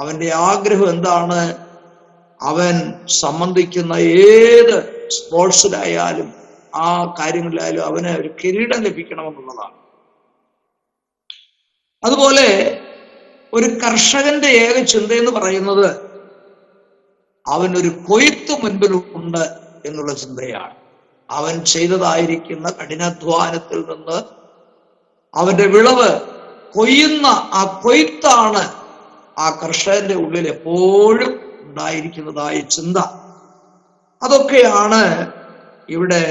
അവന്റെ ആഗ്രഹം എന്താണ്? അവൻ സംബന്ധിക്കുന്ന ഏത് സ്പോർട്സിലായാലും ആ കാര്യങ്ങളിലായാലും അവന് ഒരു കിരീടം ലഭിക്കണമെന്നുള്ളതാണ്. അതുപോലെ ഒരു കർഷകന്റെ ഏക ചിന്തയെന്ന് പറയുന്നത് അവനൊരു കൊയ്ത്ത് മുൻപിലുണ്ട് എന്നുള്ള ചിന്തയാണ്. അവൻ ചെയ്തതായിരിക്കുന്ന കഠിനാധ്വാനത്തിൽ നിന്ന് അവന്റെ വിളവ് കൊയ്യുന്ന ആ കൊയ്ത്താണ് ആ കർഷകന്റെ ഉള്ളിൽ എപ്പോഴും ഉണ്ടായിരിക്കുന്നതായ ചിന്ത. അതൊക്കെയാണ് ഇവിടെ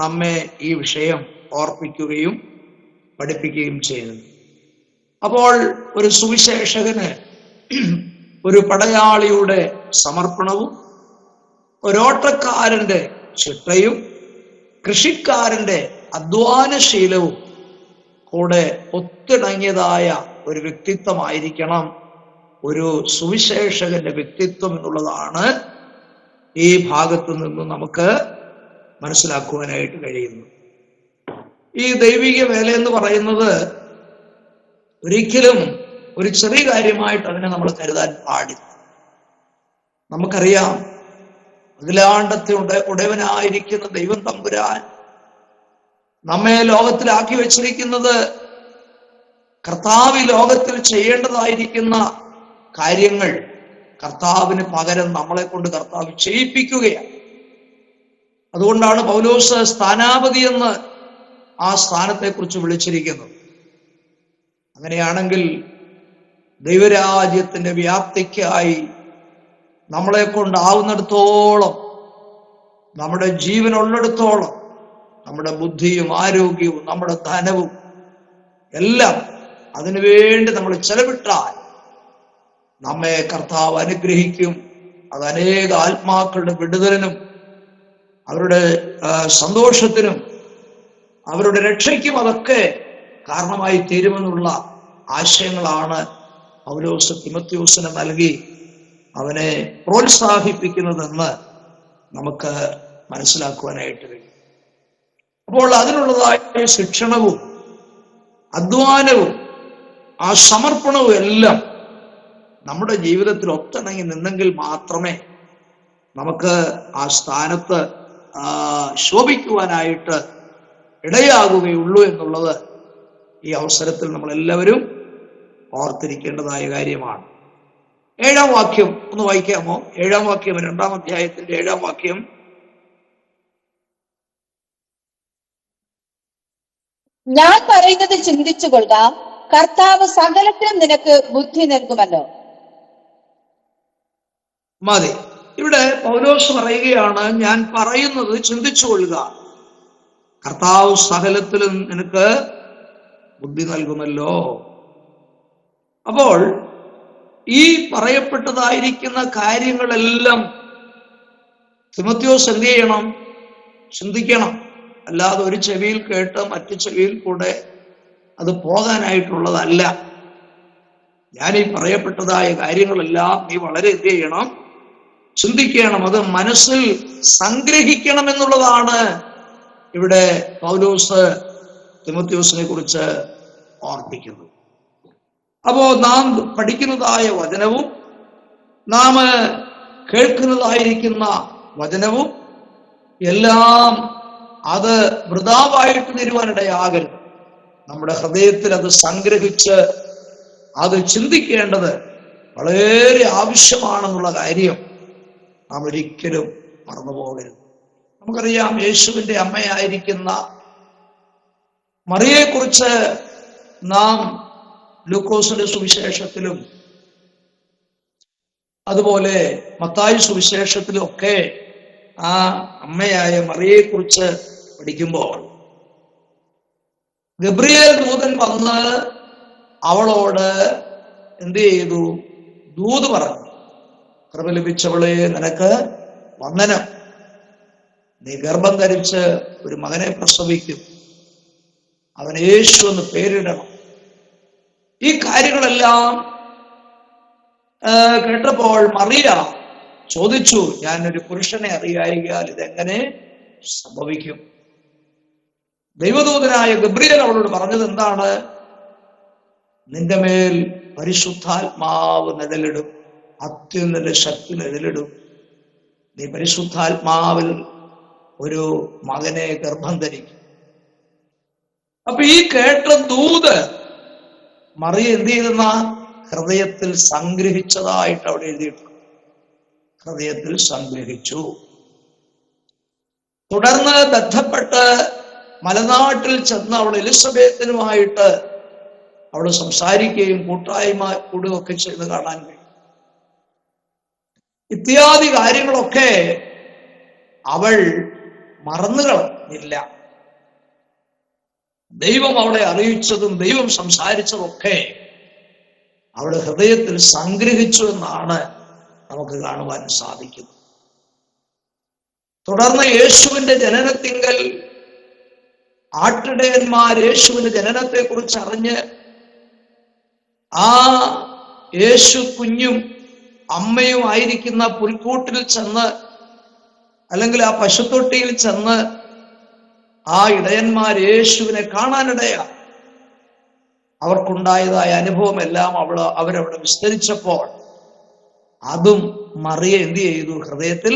നമ്മെ ഈ വിഷയം ഓർപ്പിക്കുകയും പഠിപ്പിക്കുകയും ചെയ്യുന്നത്. അപ്പോൾ ഒരു സുവിശേഷകന് ഒരു പടയാളിയുടെ സമർപ്പണവും ഒരോട്ടക്കാരന്റെ ചിട്ടയും കൃഷിക്കാരന്റെ അധ്വാനശീലവും കൂടെ ഒത്തിണങ്ങിയതായ ഒരു വ്യക്തിത്വമായിരിക്കണം ഒരു സുവിശേഷകന്റെ വ്യക്തിത്വം എന്നുള്ളതാണ് ഈ ഭാഗത്തു നിന്ന് നമുക്ക് മനസ്സിലാക്കുവാനായിട്ട് കഴിയുന്നു. ഈ ദൈവിക വേല എന്ന് പറയുന്നത് ഒരിക്കലും ഒരു ചെറിയ കാര്യമായിട്ട് അതിനെ നമ്മൾ കരുതാൻ പാടില്ല. നമുക്കറിയാം, അഖിലാണ്ടത്തെ ഉടയവനായിരിക്കുന്ന ദൈവം തമ്പുരാൻ നമ്മെ ലോകത്തിലാക്കി വെച്ചിരിക്കുന്നത് കർത്താവ് ലോകത്തിൽ ചെയ്യേണ്ടതായിരിക്കുന്ന കാര്യങ്ങൾ കർത്താവിന് പകരം നമ്മളെ കൊണ്ട് കർത്താവ് ചെയ്യിപ്പിക്കുകയാണ്. അതുകൊണ്ടാണ് പൗലോസ് സ്ഥാനാപതി എന്ന് ആ സ്ഥാനത്തെക്കുറിച്ച് വിളിച്ചിരിക്കുന്നത്. അങ്ങനെയാണെങ്കിൽ ദൈവരാജ്യത്തിന്റെ വ്യാപ്തിക്കായി നമ്മളെ കൊണ്ടാവുന്നിടത്തോളം, നമ്മുടെ ജീവനുള്ളിടത്തോളം, നമ്മുടെ ബുദ്ധിയും ആരോഗ്യവും നമ്മുടെ ധനവും എല്ലാം അതിനുവേണ്ടി നമ്മൾ ചെലവിട്ടാൽ നമ്മെ കർത്താവ് അനുഗ്രഹിക്കും. അത് അനേക ആത്മാക്കളുടെ വിടുതലിനും അവരുടെ സന്തോഷത്തിനും അവരുടെ രക്ഷയ്ക്കും അതൊക്കെ കാരണമായി തീരുമെന്നുള്ള ആശയങ്ങളാണ് പൗലോസ് തിമോഥെയോസിന് നൽകി അവനെ പ്രോത്സാഹിപ്പിക്കുന്നതെന്ന് നമുക്ക് മനസ്സിലാക്കുവാനായിട്ട് കഴിയും. അപ്പോൾ അതിനുള്ളതായ ശിക്ഷണവും അധ്വാനവും ആ സമർപ്പണവും എല്ലാം നമ്മുടെ ജീവിതത്തിൽ ഒത്തിണങ്ങി നിന്നെങ്കിൽ മാത്രമേ നമുക്ക് ആ സ്ഥാനത്ത് ശോഭിക്കുവാനായിട്ട് ഇടയാകുകയുള്ളൂ എന്നുള്ളത് ഈ അവസരത്തിൽ നമ്മളെല്ലാവരും ഓർത്തിരിക്കേണ്ടതായ കാര്യമാണ്. 7-ാം വാക്യം ഒന്ന് വായിക്കാമോ? 7-ാം വാക്യം, 2-ാം അധ്യായത്തിന്റെ 7-ാം വാക്യം. ഞാൻ പറയുന്നത് ചിന്തിച്ചു കൊള്ളുക, കർത്താവ് സകലത്തിനും നിനക്ക് ബുദ്ധി നൽകുമല്ലോ. മതി. ഇവിടെ പൗലോസ് പറയുകയാണ്, ഞാൻ പറയുന്നത് ചിന്തിച്ചു കൊള്ളുക, കർത്താവ് സകലത്തിലും നിനക്ക് ബുദ്ധി നൽകുമല്ലോ. അപ്പോൾ ഈ പറയപ്പെട്ടതായിരിക്കുന്ന കാര്യങ്ങളെല്ലാം തിമോഥെയോസ് എന്ത് ചെയ്യണം? ചിന്തിക്കണം. അല്ലാതെ ഒരു ചെവിയിൽ കേട്ട് മറ്റു ചെവിയിൽ കൂടെ അത് പോകാനായിട്ടുള്ളതല്ല. ഞാൻ ഈ പറയപ്പെട്ടതായ കാര്യങ്ങളെല്ലാം നീ വളരെ എന്ത് ചെയ്യണം? ചിന്തിക്കണം. അത് മനസ്സിൽ സംഗ്രഹിക്കണം എന്നുള്ളതാണ് ഇവിടെ പൗലോസ് തിമോഥെയോസിനെ കുറിച്ച് ഓർപ്പിക്കുന്നത്. അപ്പോ നാം പഠിക്കുന്നതായ വചനവും നാം കേൾക്കുന്നതായിരിക്കുന്ന വചനവും എല്ലാം അത് വൃഥാവായിട്ട് തീരുവാനിടയാകരുത്. നമ്മുടെ ഹൃദയത്തിൽ അത് സംഗ്രഹിച്ച് അത് ചിന്തിക്കേണ്ടത് വളരെ ആവശ്യമാണെന്നുള്ള കാര്യം നാം ഒരിക്കലും മറന്നുപോകരുത്. നമുക്കറിയാം, യേശുവിന്റെ അമ്മയായിരിക്കുന്ന മറിയെക്കുറിച്ച് നാം ലൂക്കോസിന്റെ സുവിശേഷത്തിലും അതുപോലെ മത്തായി സുവിശേഷത്തിലും ഒക്കെ ആ അമ്മയായ മറിയെക്കുറിച്ച് പഠിക്കുമ്പോൾ ഗബ്രിയേൽ ദൂതൻ വന്ന് അവളോട് എന്ത് ചെയ്തു? ദൂത് പറഞ്ഞു, കൃപ ലഭിച്ചവളെ, നിനക്ക് വന്ദനം, നീ ഗർഭം ധരിച്ച് ഒരു മകനെ പ്രസവിക്കും, അവൻ യേശു എന്ന് പേരിടണം. ഈ കാര്യങ്ങളെല്ലാം കേട്ടപ്പോൾ മറിയ ചോദിച്ചു, ഞാനൊരു പുരുഷനെ അറിയായികയാൽ ഇതെങ്ങനെ സംഭവിക്കും? ദൈവദൂതനായ ഗബ്രിയേൽ അവളോട് പറഞ്ഞത് എന്താണ്? നിന്റെ മേൽ പരിശുദ്ധാത്മാവ് നിഴലിടും, അത്യുന്നത ശക്തി നിഴലിടും, നീ പരിശുദ്ധാത്മാവിൽ ഒരു മകനെ ഗർഭം ധരിക്കും. അപ്പൊ ഈ കേട്ട ദൂത് മറിയ എന്ത് ചെയ്തെന്ന ഹൃദയത്തിൽ സംഗ്രഹിച്ചതായിട്ട് അവിടെ എഴുതിയിട്ടുണ്ട്. ഹൃദയത്തിൽ സംഗ്രഹിച്ചു. തുടർന്ന് ബന്ധപ്പെട്ട് മലനാട്ടിൽ ചെന്ന് അവൾ എലിസബത്തിനുമായിട്ട് അവൾ സംസാരിക്കുകയും കൂട്ടായ്മ കൂടുകയൊക്കെ ചെയ്ത് കാണാൻ കഴിയും. ഇത്യാദി കാര്യങ്ങളൊക്കെ അവൾ മറന്നുകളഞ്ഞില്ല. ദൈവം അവളെ അറിയിച്ചതും ദൈവം സംസാരിച്ചതൊക്കെ അവളുടെ ഹൃദയത്തിൽ സംഗ്രഹിച്ചു എന്നാണ് നമുക്ക് കാണുവാൻ സാധിക്കുന്നത്. തുടർന്ന് യേശുവിന്റെ ജനനത്തിങ്കൽ ആട്ടിടയന്മാർ യേശുവിന്റെ ജനനത്തെ കുറിച്ച് അറിഞ്ഞ് ആ യേശു കുഞ്ഞും അമ്മയും ആയിരിക്കുന്ന പുൽക്കൂട്ടിൽ ചെന്ന്, അല്ലെങ്കിൽ ആ പശുത്തൊട്ടിയിൽ ചെന്ന് ആ ഇടയന്മാർ യേശുവിനെ കാണാനിടയാ. അവർക്കുണ്ടായതായ അനുഭവം എല്ലാം അവരവിടെ വിസ്തരിച്ചപ്പോൾ അതും മറിയ എന്ത് ചെയ്തു? ഹൃദയത്തിൽ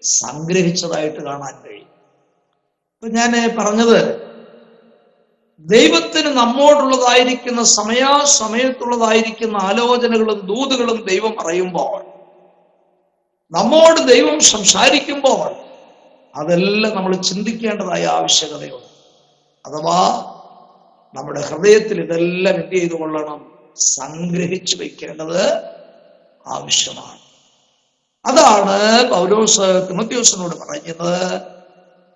സംഗ്രഹിച്ചതായിട്ട് കാണാൻ കഴിയും. ഇപ്പൊ ഞാൻ പറഞ്ഞത്, ദൈവത്തിന് നമ്മോടുള്ളതായിരിക്കുന്ന സമയത്തുള്ളതായിരിക്കുന്ന ആലോചനകളും ദൂതുകളും ദൈവം അറിയുമ്പോൾ, നമ്മോട് ദൈവം സംസാരിക്കുമ്പോൾ അതെല്ലാം നമ്മൾ ചിന്തിക്കേണ്ടതായ ആവശ്യകതയുണ്ട്. അഥവാ നമ്മുടെ ഹൃദയത്തിൽ ഇതെല്ലാം എന്ത് ചെയ്തു കൊള്ളണം? സംഗ്രഹിച്ചു വയ്ക്കേണ്ടത് ആവശ്യമാണ്. അതാണ് പൗലോസ് തിമോഥെയോസിനോട് പറഞ്ഞത്.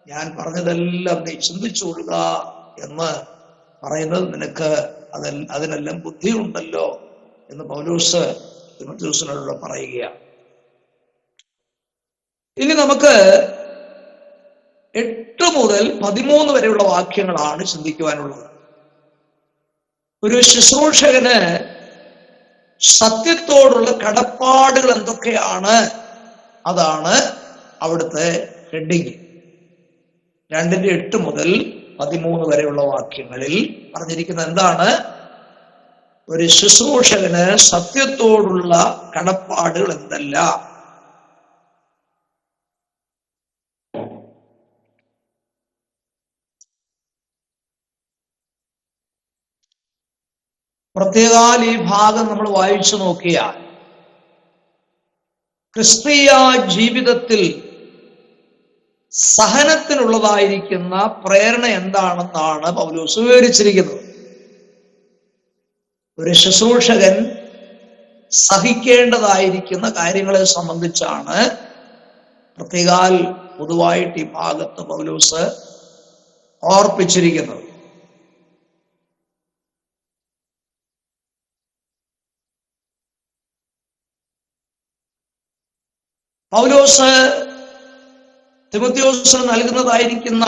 ഞാൻ പറഞ്ഞതെല്ലാം നീ ചിന്തിച്ചു കൊള്ളുക എന്ന് പറയുന്നത് നിനക്ക് അതിനെല്ലാം ബുദ്ധിയുണ്ടല്ലോ എന്ന് പൗലോസ് തിമോഥെയോസിനോട് പറയുകയാണ്. ഇനി നമുക്ക് 8 മുതൽ 13 വരെയുള്ള വാക്യങ്ങളാണ് ചിന്തിക്കുവാനുള്ളത്. ഒരു ശുശ്രൂഷകന് സത്യത്തോടുള്ള കടപ്പാടുകൾ എന്തൊക്കെയാണ്? അതാണ് അവിടുത്തെ ഹെഡിങ്. 2:8 മുതൽ 13 വരെയുള്ള വാക്യങ്ങളിൽ പറഞ്ഞിരിക്കുന്നത് എന്താണ്? ഒരു ശുശ്രൂഷകന് സത്യത്തോടുള്ള കടപ്പാടുകൾ എന്തല്ല? പ്രത്യേകാൽ ഈ ഭാഗം നമ്മൾ വായിച്ചു നോക്കിയാൽ ക്രിസ്തീയ ജീവിതത്തിൽ സഹനത്തിനുള്ളതായിരിക്കുന്ന പ്രേരണ എന്താണെന്നാണ് പൗലോസ് വിവരിച്ചിരിക്കുന്നത്. ഒരു ശുശ്രൂഷകൻ സഹിക്കേണ്ടതായിരിക്കുന്ന കാര്യങ്ങളെ സംബന്ധിച്ചാണ് പ്രത്യേകാൽ പൊതുവായിട്ട് ഈ ഭാഗത്ത് പൗലോസ് ഓർപ്പിച്ചിരിക്കുന്നത്. പൗലോസ് തിമോഥെയോസിന് നൽകുന്നതായിരിക്കുന്ന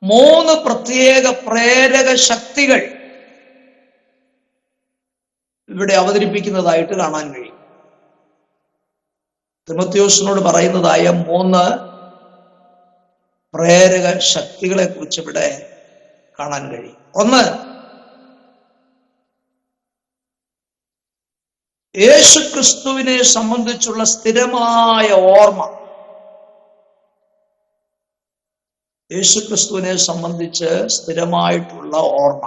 3 പ്രത്യേക പ്രേരക ശക്തികൾ ഇവിടെ അവതരിപ്പിക്കുന്നതായിട്ട് കാണാൻ കഴിയും. തിമോഥെയോസിനോട് പറയുന്നതായ 3 പ്രേരക ശക്തികളെ കുറിച്ച് ഇവിടെ കാണാൻ കഴിയും. 1, യേശുക്രിസ്തുവിനെ സംബന്ധിച്ചുള്ള സ്ഥിരമായ ഓർമ്മ. യേശുക്രിസ്തുവിനെ സംബന്ധിച്ച് സ്ഥിരമായിട്ടുള്ള ഓർമ്മ.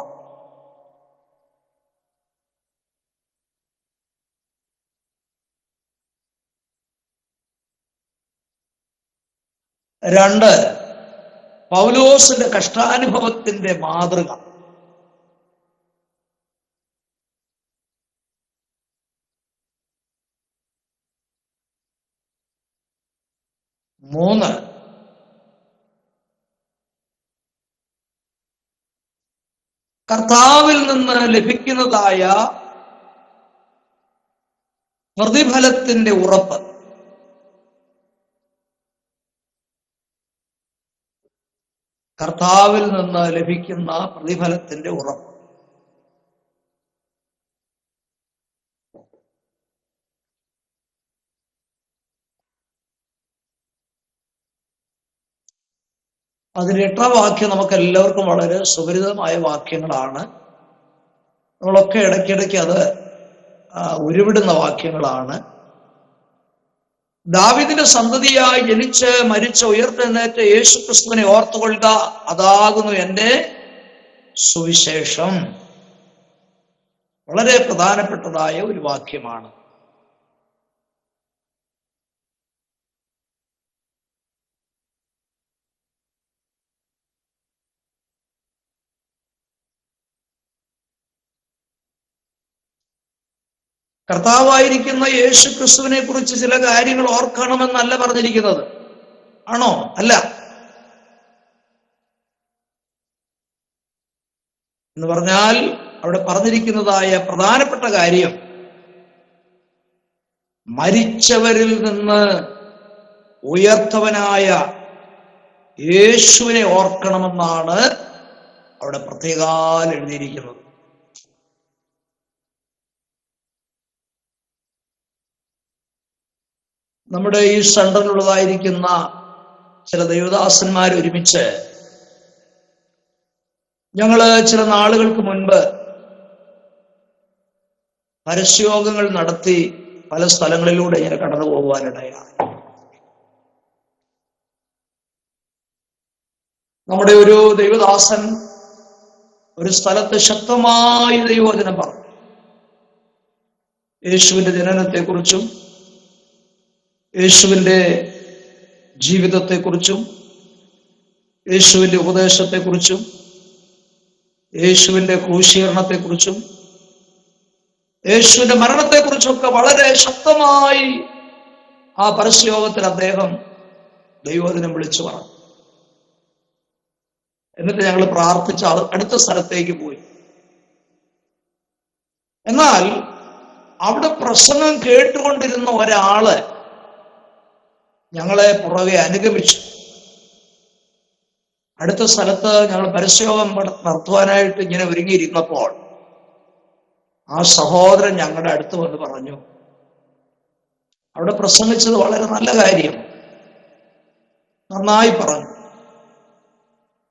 2, പൗലോസിന്റെ കഷ്ടാനുഭവത്തിന്റെ മാതൃക. 3, കർത്താവിൽ നിന്ന് ലഭിക്കുന്നതായ പ്രതിഫലത്തിന്റെ ഉറപ്പ്. കർത്താവിൽ നിന്ന് ലഭിക്കുന്ന പ്രതിഫലത്തിന്റെ ഉറപ്പ്. അതിന് 8ാം വാക്യം നമുക്ക് എല്ലാവർക്കും വളരെ സുപരിചിതമായ വാക്യങ്ങളാണ്. നമ്മളൊക്കെ ഇടയ്ക്കിടയ്ക്ക് അത് ഉരുവിടുന്ന വാക്യങ്ങളാണ്. ദാവീദിന്റെ സന്തതിയായി ജനിച്ച് മരിച്ച ഉയർത്തെഴുന്നേറ്റ യേശുക്രിസ്തുവിനെ ഓർത്തുകൊള്ളുക, അതാകുന്നു എന്റെ സുവിശേഷം. വളരെ പ്രധാനപ്പെട്ടതായ ഒരു വാക്യമാണ്. കർത്താവായിരിക്കുന്ന യേശു ക്രിസ്തുവിനെ കുറിച്ച് ചില കാര്യങ്ങൾ ഓർക്കണമെന്നല്ല പറഞ്ഞിരിക്കുന്നത്. ആണോ? അല്ല. എന്ന് പറഞ്ഞാൽ അവിടെ പറഞ്ഞിരിക്കുന്നതായ പ്രധാനപ്പെട്ട കാര്യം മരിച്ചവരിൽ നിന്ന് ഉയർത്തവനായ യേശുവിനെ ഓർക്കണമെന്നാണ് അവിടെ പ്രത്യേകം എഴുതിയിരിക്കുന്നത്. നമ്മുടെ ഈ സെന്ററിലുള്ളതായിരിക്കുന്ന ചില ദൈവദാസന്മാർ ഒരുമിച്ച് ഞങ്ങള് ചില നാളുകൾക്ക് മുൻപ് പരസ്യയോഗങ്ങൾ നടത്തി പല സ്ഥലങ്ങളിലൂടെ ഇങ്ങനെ കടന്നു പോകുവാനിടയാണ്. നമ്മുടെ ഒരു ദൈവദാസൻ ഒരു സ്ഥലത്ത് ശക്തമായി ദൈവവചനം പറഞ്ഞു. യേശുവിന്റെ ജനനത്തെക്കുറിച്ചും യേശുവിന്റെ ജീവിതത്തെക്കുറിച്ചും യേശുവിന്റെ ഉപദേശത്തെക്കുറിച്ചും യേശുവിന്റെ ക്രൂശീകരണത്തെക്കുറിച്ചും യേശുവിന്റെ മരണത്തെക്കുറിച്ചൊക്കെ വളരെ ശക്തമായി ആ പരസ്യയോഗത്തിൽ അദ്ദേഹം ദൈവവചനം വിളിച്ചു പറഞ്ഞു. എന്നിട്ട് ഞങ്ങൾ പ്രാർത്ഥിച്ച് അടുത്ത സ്ഥലത്തേക്ക് പോയി. എന്നാൽ അവിടെ പ്രസംഗം കേട്ടുകൊണ്ടിരുന്ന ഒരാള് ഞങ്ങളെ പുറകെ അനുഗമിച്ചു. അടുത്ത സ്ഥലത്ത് ഞങ്ങൾ പരസ്യയോഗം നടത്തുവാനായിട്ട് ഇങ്ങനെ ഒരുങ്ങിയിരുന്നപ്പോൾ ആ സഹോദരൻ ഞങ്ങളുടെ അടുത്ത് വന്ന് പറഞ്ഞു, അവിടെ പ്രസംഗിച്ചത് വളരെ നല്ല കാര്യം, നന്നായി പറഞ്ഞു.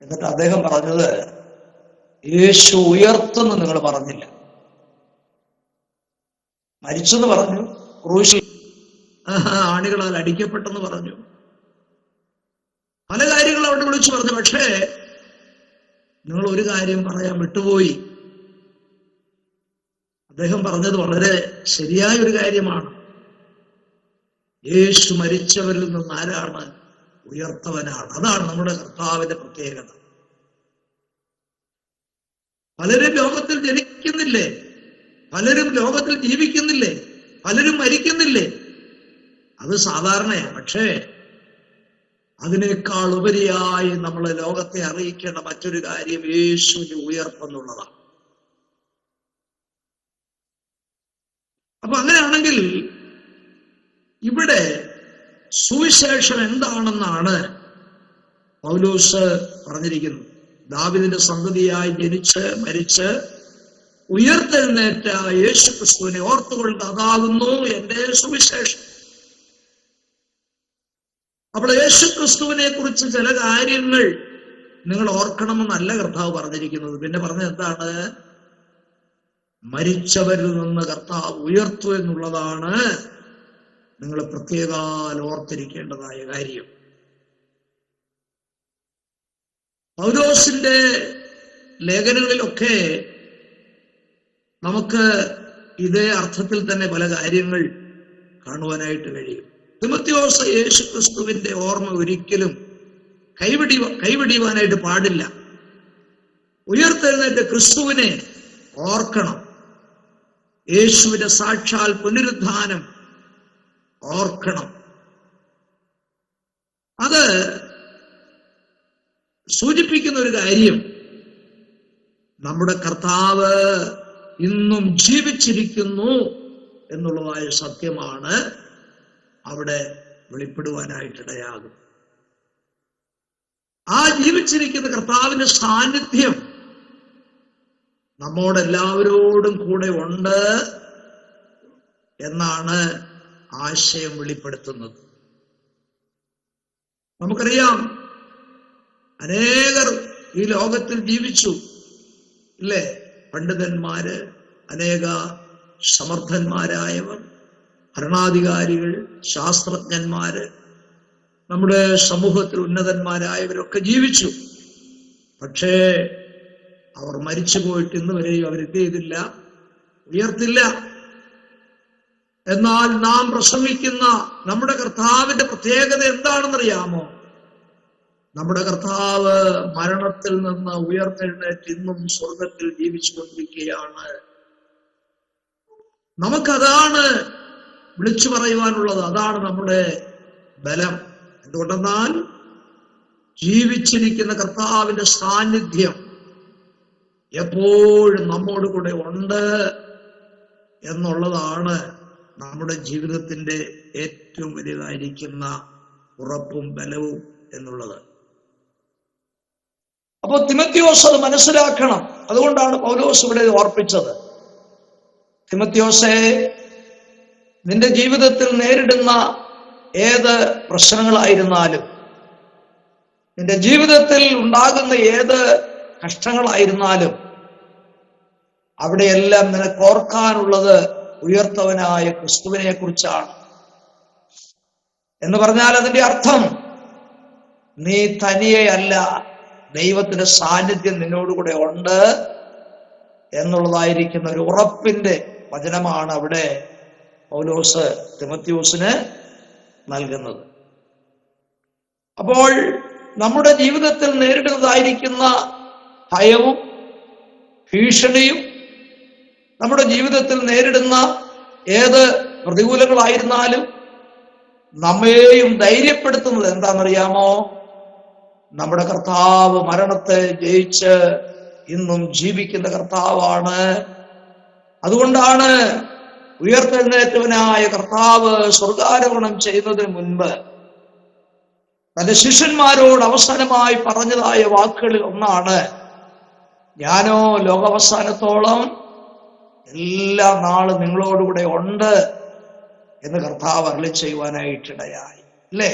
എന്നിട്ട് അദ്ദേഹം പറഞ്ഞത്, യേശു ഉയർത്തുന്നു നിങ്ങൾ പറഞ്ഞില്ല. മരിച്ചെന്ന് പറഞ്ഞു, ക്രൂശിൽ ആണികളാൽ അടിക്കപ്പെട്ടെന്ന് പറഞ്ഞു, പല കാര്യങ്ങളും അവിടെ വിളിച്ചു പറഞ്ഞു. പക്ഷേ നിങ്ങൾ ഒരു കാര്യം പറയാൻ വിട്ടുപോയി. അദ്ദേഹം പറഞ്ഞത് വളരെ ശരിയായ ഒരു കാര്യമാണ്. യേശു മരിച്ചവരിൽ നിന്ന് ആരാണ്? ഉയർത്തവനാണ്. അതാണ് നമ്മുടെ കർത്താവിന്റെ പ്രത്യേകത. പലരും ലോകത്തിൽ ജനിക്കുന്നില്ലേ? പലരും ലോകത്തിൽ ജീവിക്കുന്നില്ലേ? പലരും മരിക്കുന്നില്ലേ? അത് സാധാരണയാണ്. പക്ഷേ അതിനേക്കാൾ ഉപരിയായി നമ്മൾ ലോകത്തെ അറിയിക്കേണ്ട മറ്റൊരു കാര്യം യേശുവിന്റെ ഉയർപ്പെന്നുള്ളതാണ്. അപ്പൊ അങ്ങനെയാണെങ്കിൽ ഇവിടെ സുവിശേഷം എന്താണെന്നാണ് പൗലോസ് പറഞ്ഞിരിക്കുന്നത്. ദാവീദിന്റെ സന്തതിയായി ജനിച്ച് മരിച്ച് ഉയർത്തെഴുന്നേറ്റ യേശു ക്രിസ്തുവിനെ ഓർത്തുകൊള്ളുക, അതാകുന്നു എന്റെ സുവിശേഷം. അപ്പോൾ യേശു ക്രിസ്തുവിനെ കുറിച്ച് ചില കാര്യങ്ങൾ നിങ്ങൾ ഓർക്കണമെന്നല്ല കർത്താവ് പറഞ്ഞിരിക്കുന്നത്. പിന്നെ പറഞ്ഞത് എന്താണ്? മരിച്ചവരിൽ നിന്ന് കർത്താവ് ഉയർത്തു എന്നുള്ളതാണ് നിങ്ങൾ പ്രത്യേകം ഓർത്തിരിക്കേണ്ടതായ കാര്യം. പൗലോസിന്റെ ലേഖനങ്ങളിലൊക്കെ നമുക്ക് ഇതേ അർത്ഥത്തിൽ തന്നെ പല കാര്യങ്ങൾ കാണുവാനായിട്ട് കഴിയും. തിമോഥെയോസ് യേശു ക്രിസ്തുവിന്റെ ഓർമ്മ ഒരിക്കലും കൈവടിയുവാനായിട്ട് പാടില്ല. ഉയർത്തെഴുന്നേറ്റ ക്രിസ്തുവിനെ ഓർക്കണം. യേശുവിന്റെ സാക്ഷാൽ പുനരുദ്ധാനം ഓർക്കണം. അത് സൂചിപ്പിക്കുന്ന ഒരു കാര്യം, നമ്മുടെ കർത്താവ് ഇന്നും ജീവിച്ചിരിക്കുന്നു എന്നുള്ളതായ സത്യമാണ് അവിടെ വെളിപ്പെടുവാനായിട്ടിടയാകും. ആ ജീവിച്ചിരിക്കുന്ന കർത്താവിന്റെ സാന്നിധ്യം നമ്മോടെല്ലാവരോടും കൂടെ ഉണ്ട് എന്നാണ് ആശയം വെളിപ്പെടുത്തുന്നത്. നമുക്കറിയാം, അനേകർ ഈ ലോകത്തിൽ ജീവിച്ചു ഇല്ലേ? പണ്ഡിതന്മാര്, അനേക സമർത്ഥന്മാരായവർ, ഭരണാധികാരികൾ, ശാസ്ത്രജ്ഞന്മാര്, നമ്മുടെ സമൂഹത്തിൽ ഉന്നതന്മാരായവരൊക്കെ ജീവിച്ചു. പക്ഷേ അവർ മരിച്ചു പോയിട്ട് ഇന്ന് വരെയും അവരെന്ത് ചെയ്തില്ല? ഉയർത്തില്ല. എന്നാൽ നാം പ്രസംഗിക്കുന്ന നമ്മുടെ കർത്താവിന്റെ പ്രത്യേകത എന്താണെന്നറിയാമോ? നമ്മുടെ കർത്താവ് മരണത്തിൽ നിന്ന് ഉയർത്തെഴുന്നേറ്റ് ഇന്നും സ്വർഗത്തിൽ ജീവിച്ചു കൊണ്ടിരിക്കുകയാണ്. നമുക്കതാണ് വിളിച്ചു പറയുവാനുള്ളത്. അതാണ് നമ്മുടെ ബലം. എന്തുകൊണ്ടെന്നാൽ ജീവിച്ചിരിക്കുന്ന കർത്താവിന്റെ സാന്നിധ്യം എപ്പോഴും നമ്മോട് കൂടെ ഉണ്ട് എന്നുള്ളതാണ് നമ്മുടെ ജീവിതത്തിന്റെ ഏറ്റവും വലുതായിരിക്കുന്ന ഉറപ്പും ബലവും എന്നുള്ളത്. അപ്പോൾ തിമോത്തിയോസ് അത് മനസ്സിലാക്കണം. അതുകൊണ്ടാണ് പൗലോസ് ഇവിടെ ഓർപ്പിച്ചത്. തിമോത്തിയോസേ, നിന്റെ ജീവിതത്തിൽ നേരിടുന്ന ഏത് പ്രശ്നങ്ങളായിരുന്നാലും, നിന്റെ ജീവിതത്തിൽ ഉണ്ടാകുന്ന ഏത് കഷ്ടങ്ങളായിരുന്നാലും, അവിടെയെല്ലാം നിനക്ക് ഓർക്കാനുള്ളത് ഉയർത്തവനായ ക്രിസ്തുവിനെ കുറിച്ചാണ്. എന്ന് പറഞ്ഞാൽ അതിന്റെ അർത്ഥം നീ തനിയെ അല്ല, ദൈവത്തിന്റെ സാന്നിധ്യം നിന്നോടുകൂടെ ഉണ്ട് എന്നുള്ളതായിരിക്കുന്ന ഒരു ഉറപ്പിന്റെ വചനമാണ് അവിടെ പൗലോസ് തിമോത്തിയോസിന് നൽകുന്നത്. അപ്പോൾ നമ്മുടെ ജീവിതത്തിൽ നേരിടുന്നതായിരിക്കുന്ന ഭയവും ഭീഷണിയും, നമ്മുടെ ജീവിതത്തിൽ നേരിടുന്ന ഏത് പ്രതികൂലങ്ങളായിരുന്നാലും നമ്മെയും ധൈര്യപ്പെടുത്തുന്നത് എന്താണെന്നറിയാമോ? നമ്മുടെ കർത്താവ് മരണത്തെ ജയിച്ച് ഇന്നും ജീവിക്കുന്ന കർത്താവാണ്. അതുകൊണ്ടാണ് ഉയർത്തെഴുന്നേറ്റവനായ കർത്താവ് സ്വർഗാരോഹണം ചെയ്യുന്നതിന് മുൻപ് തന്റെ ശിഷ്യന്മാരോട് അവസാനമായി പറഞ്ഞതായ വാക്കുകളിൽ ഒന്നാണ്, ഞാനോ ലോകാവസാനത്തോളം എല്ലാ നാളും നിങ്ങളോടുകൂടെ ഉണ്ട് എന്ന് കർത്താവ് അരുളി ചെയ്യുവാനായിട്ടിടയായി. അല്ലേ?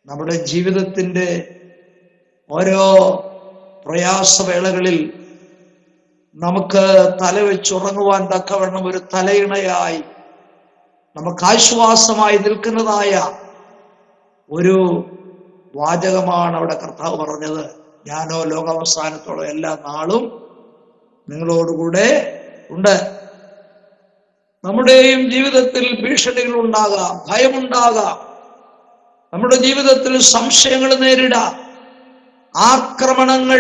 നമ്മുടെ ജീവിതത്തിന്റെ ഓരോ പ്രയാസവേളകളിൽ നമുക്ക് തലവെച്ചുറങ്ങുവാൻ തക്കവണ്ണം ഒരു തലയിണയായി, നമുക്ക് ആശ്വാസമായി നിൽക്കുന്നതായ ഒരു വാചകമാണ് അവിടെ കർത്താവ് പറഞ്ഞത്, ഞാനോ ലോകാവസാനത്തോളം എല്ലാ നാളും നിങ്ങളോടുകൂടെ ഉണ്ട്. നമ്മുടെയും ജീവിതത്തിൽ ഭീഷണികൾ ഉണ്ടാകാം, ഭയമുണ്ടാകാം, നമ്മുടെ ജീവിതത്തിൽ സംശയങ്ങൾ നേരിടാം, ആക്രമണങ്ങൾ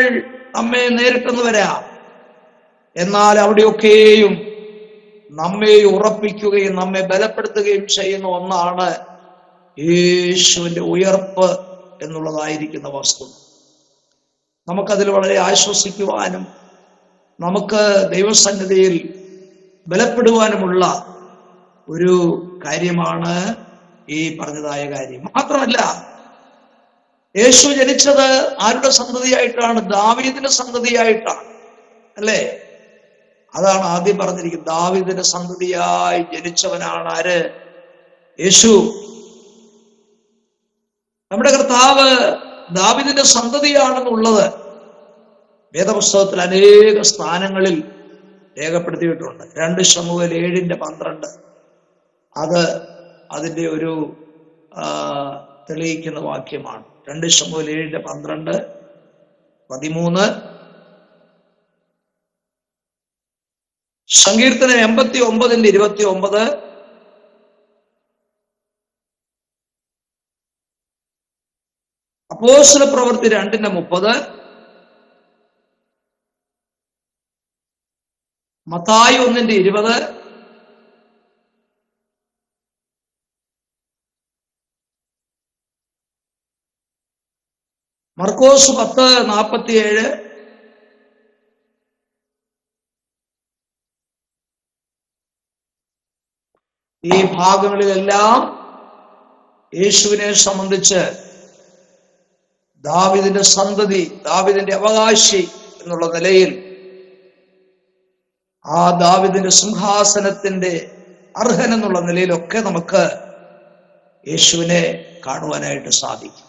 നമ്മെ നേരിട്ടെന്ന് വരാം. എന്നാൽ അവിടെയൊക്കെയും നമ്മെ ഉറപ്പിക്കുകയും നമ്മെ ബലപ്പെടുത്തുകയും ചെയ്യുന്ന ഒന്നാണ് യേശുവിന്റെ ഉയർപ്പ് എന്നുള്ളതായിരിക്കുന്ന വസ്തുത. നമുക്കതിൽ വളരെ ആശ്വസിക്കുവാനും നമുക്ക് ദൈവസന്നിധിയിൽ ബലപ്പെടുവാനുമുള്ള ഒരു കാര്യമാണ് ഈ പറഞ്ഞതായ കാര്യം. മാത്രമല്ല, യേശു ജനിച്ചത് ആരുടെ സന്തതിയായിട്ടാണ്? ദാവീദിന്റെ സന്തതിയായിട്ടാണ്. അല്ലേ? അതാണ് ആദ്യം പറഞ്ഞിരിക്കുന്നത്. ദാവീദിന്റെ സന്തതിയായി ജനിച്ചവനാണ് ആര്? യേശു. നമ്മുടെ കർത്താവ് ദാവീദിന്റെ സന്തതിയാണെന്നുള്ളത് വേദപുസ്തകത്തിൽ അനേക സ്ഥാനങ്ങളിൽ രേഖപ്പെടുത്തിയിട്ടുണ്ട്. 2 ശമൂവേൽ 7:12 അത് അതിന്റെ ഒരു തെളിയിക്കുന്ന വാക്യമാണ്. 2 ശമൂവേൽ 7:12, 13, സങ്കീർത്തനം 89:29, അപ്പോസ്തലപ്രവൃത്തി 2:30, മത്തായി 1:20, മർക്കോസ് 10:47, ഈ ഭാഗങ്ങളിലെല്ലാം യേശുവിനെ സംബന്ധിച്ച് ദാവീദിന്റെ സന്തതി, ദാവീദിന്റെ അവകാശി എന്നുള്ള നിലയിൽ ആ ദാവീദിന്റെ സിംഹാസനത്തിന്റെ അർഹൻ എന്നുള്ള നിലയിലൊക്കെ നമുക്ക് യേശുവിനെ കാണുവാനായിട്ട് സാധിക്കും.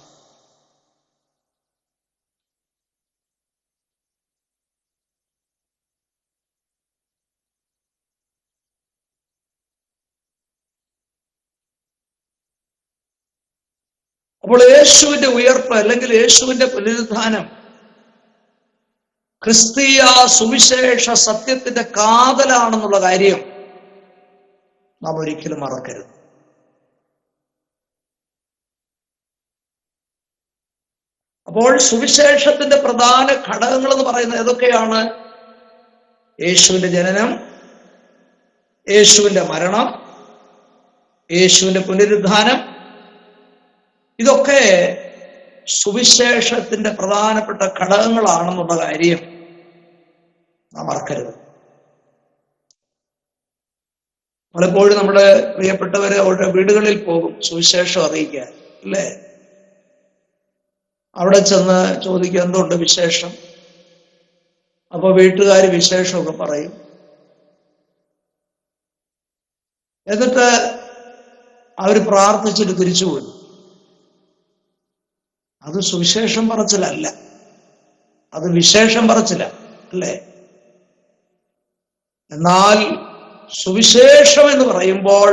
അപ്പോൾ യേശുവിന്റെ ഉയർപ്പ് അല്ലെങ്കിൽ യേശുവിന്റെ പുനരുത്ഥാനം ക്രിസ്തീയ സുവിശേഷ സത്യത്തിന്റെ കാതലാണെന്നുള്ള കാര്യം നാം ഒരിക്കലും മറക്കരുത്. അപ്പോൾ സുവിശേഷത്തിന്റെ പ്രധാന ഘടകങ്ങൾ എന്ന് പറയുന്നത് ഏതൊക്കെയാണ്? യേശുവിന്റെ ജനനം, യേശുവിന്റെ മരണം, യേശുവിന്റെ പുനരുദ്ധാനം, ഇതൊക്കെ സുവിശേഷത്തിന്റെ പ്രധാനപ്പെട്ട ഘടകങ്ങളാണെന്നുള്ള കാര്യം നാം മറക്കരുത്. പലപ്പോഴും നമ്മുടെ പ്രിയപ്പെട്ടവരെ അവരുടെ വീടുകളിൽ പോകും സുവിശേഷം അറിയിക്കാൻ, അല്ലേ? അവിടെ ചെന്ന് ചോദിക്കുക എന്തുണ്ട് വിശേഷം. അപ്പൊ വീട്ടുകാർ വിശേഷമൊക്കെ പറയും. എന്നിട്ട് അവർ പ്രാർത്ഥിച്ചിട്ട് തിരിച്ചു പോയി. അത് സുവിശേഷം പറച്ചിലല്ല, അത് വിശേഷം പറച്ചില, അല്ലേ? എന്നാൽ സുവിശേഷം എന്ന് പറയുമ്പോൾ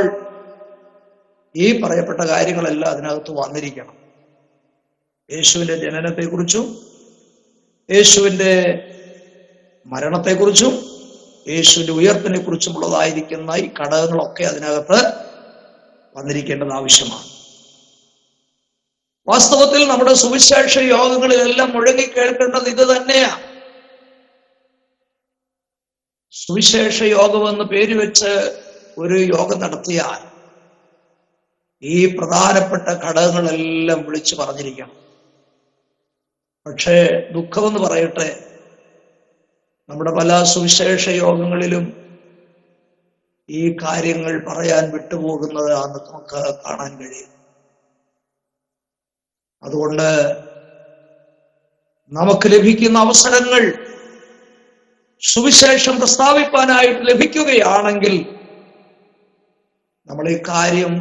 ഈ പറയപ്പെട്ട കാര്യങ്ങളെല്ലാം അതിനകത്ത് വന്നിരിക്കണം. യേശുവിന്റെ ജനനത്തെക്കുറിച്ചും യേശുവിന്റെ മരണത്തെക്കുറിച്ചും യേശുവിന്റെ ഉയർപ്പിനെ കുറിച്ചുമുള്ളതായിരിക്കുന്ന ഈ ഘടകങ്ങളൊക്കെ അതിനകത്ത് വന്നിരിക്കേണ്ടത് ആവശ്യമാണ്. വാസ്തവത്തിൽ നമ്മുടെ സുവിശേഷ യോഗങ്ങളിലെല്ലാം മുഴങ്ങി കേൾക്കേണ്ടത് ഇത് തന്നെയാണ്. സുവിശേഷ യോഗമെന്ന് പേര് വെച്ച് ഒരു യോഗം നടത്തിയാൽ ഈ പ്രധാനപ്പെട്ട ഘടകങ്ങളെല്ലാം വിളിച്ചു പറഞ്ഞിരിക്കണം. പക്ഷേ ദുഃഖമെന്ന് പറയട്ടെ, നമ്മുടെ പല സുവിശേഷ യോഗങ്ങളിലും ഈ കാര്യങ്ങൾ പറയാൻ വിട്ടുപോകുന്നത് നമുക്ക് കാണാൻ കഴിയും. അതുകൊണ്ട് നമുക്ക് ലഭിക്കുന്ന അവസരങ്ങൾ സുവിശേഷം പ്രസ്താവിപ്പാനായിട്ട് ലഭിക്കുകയാണെങ്കിൽ നമ്മൾ ഈ കാര്യം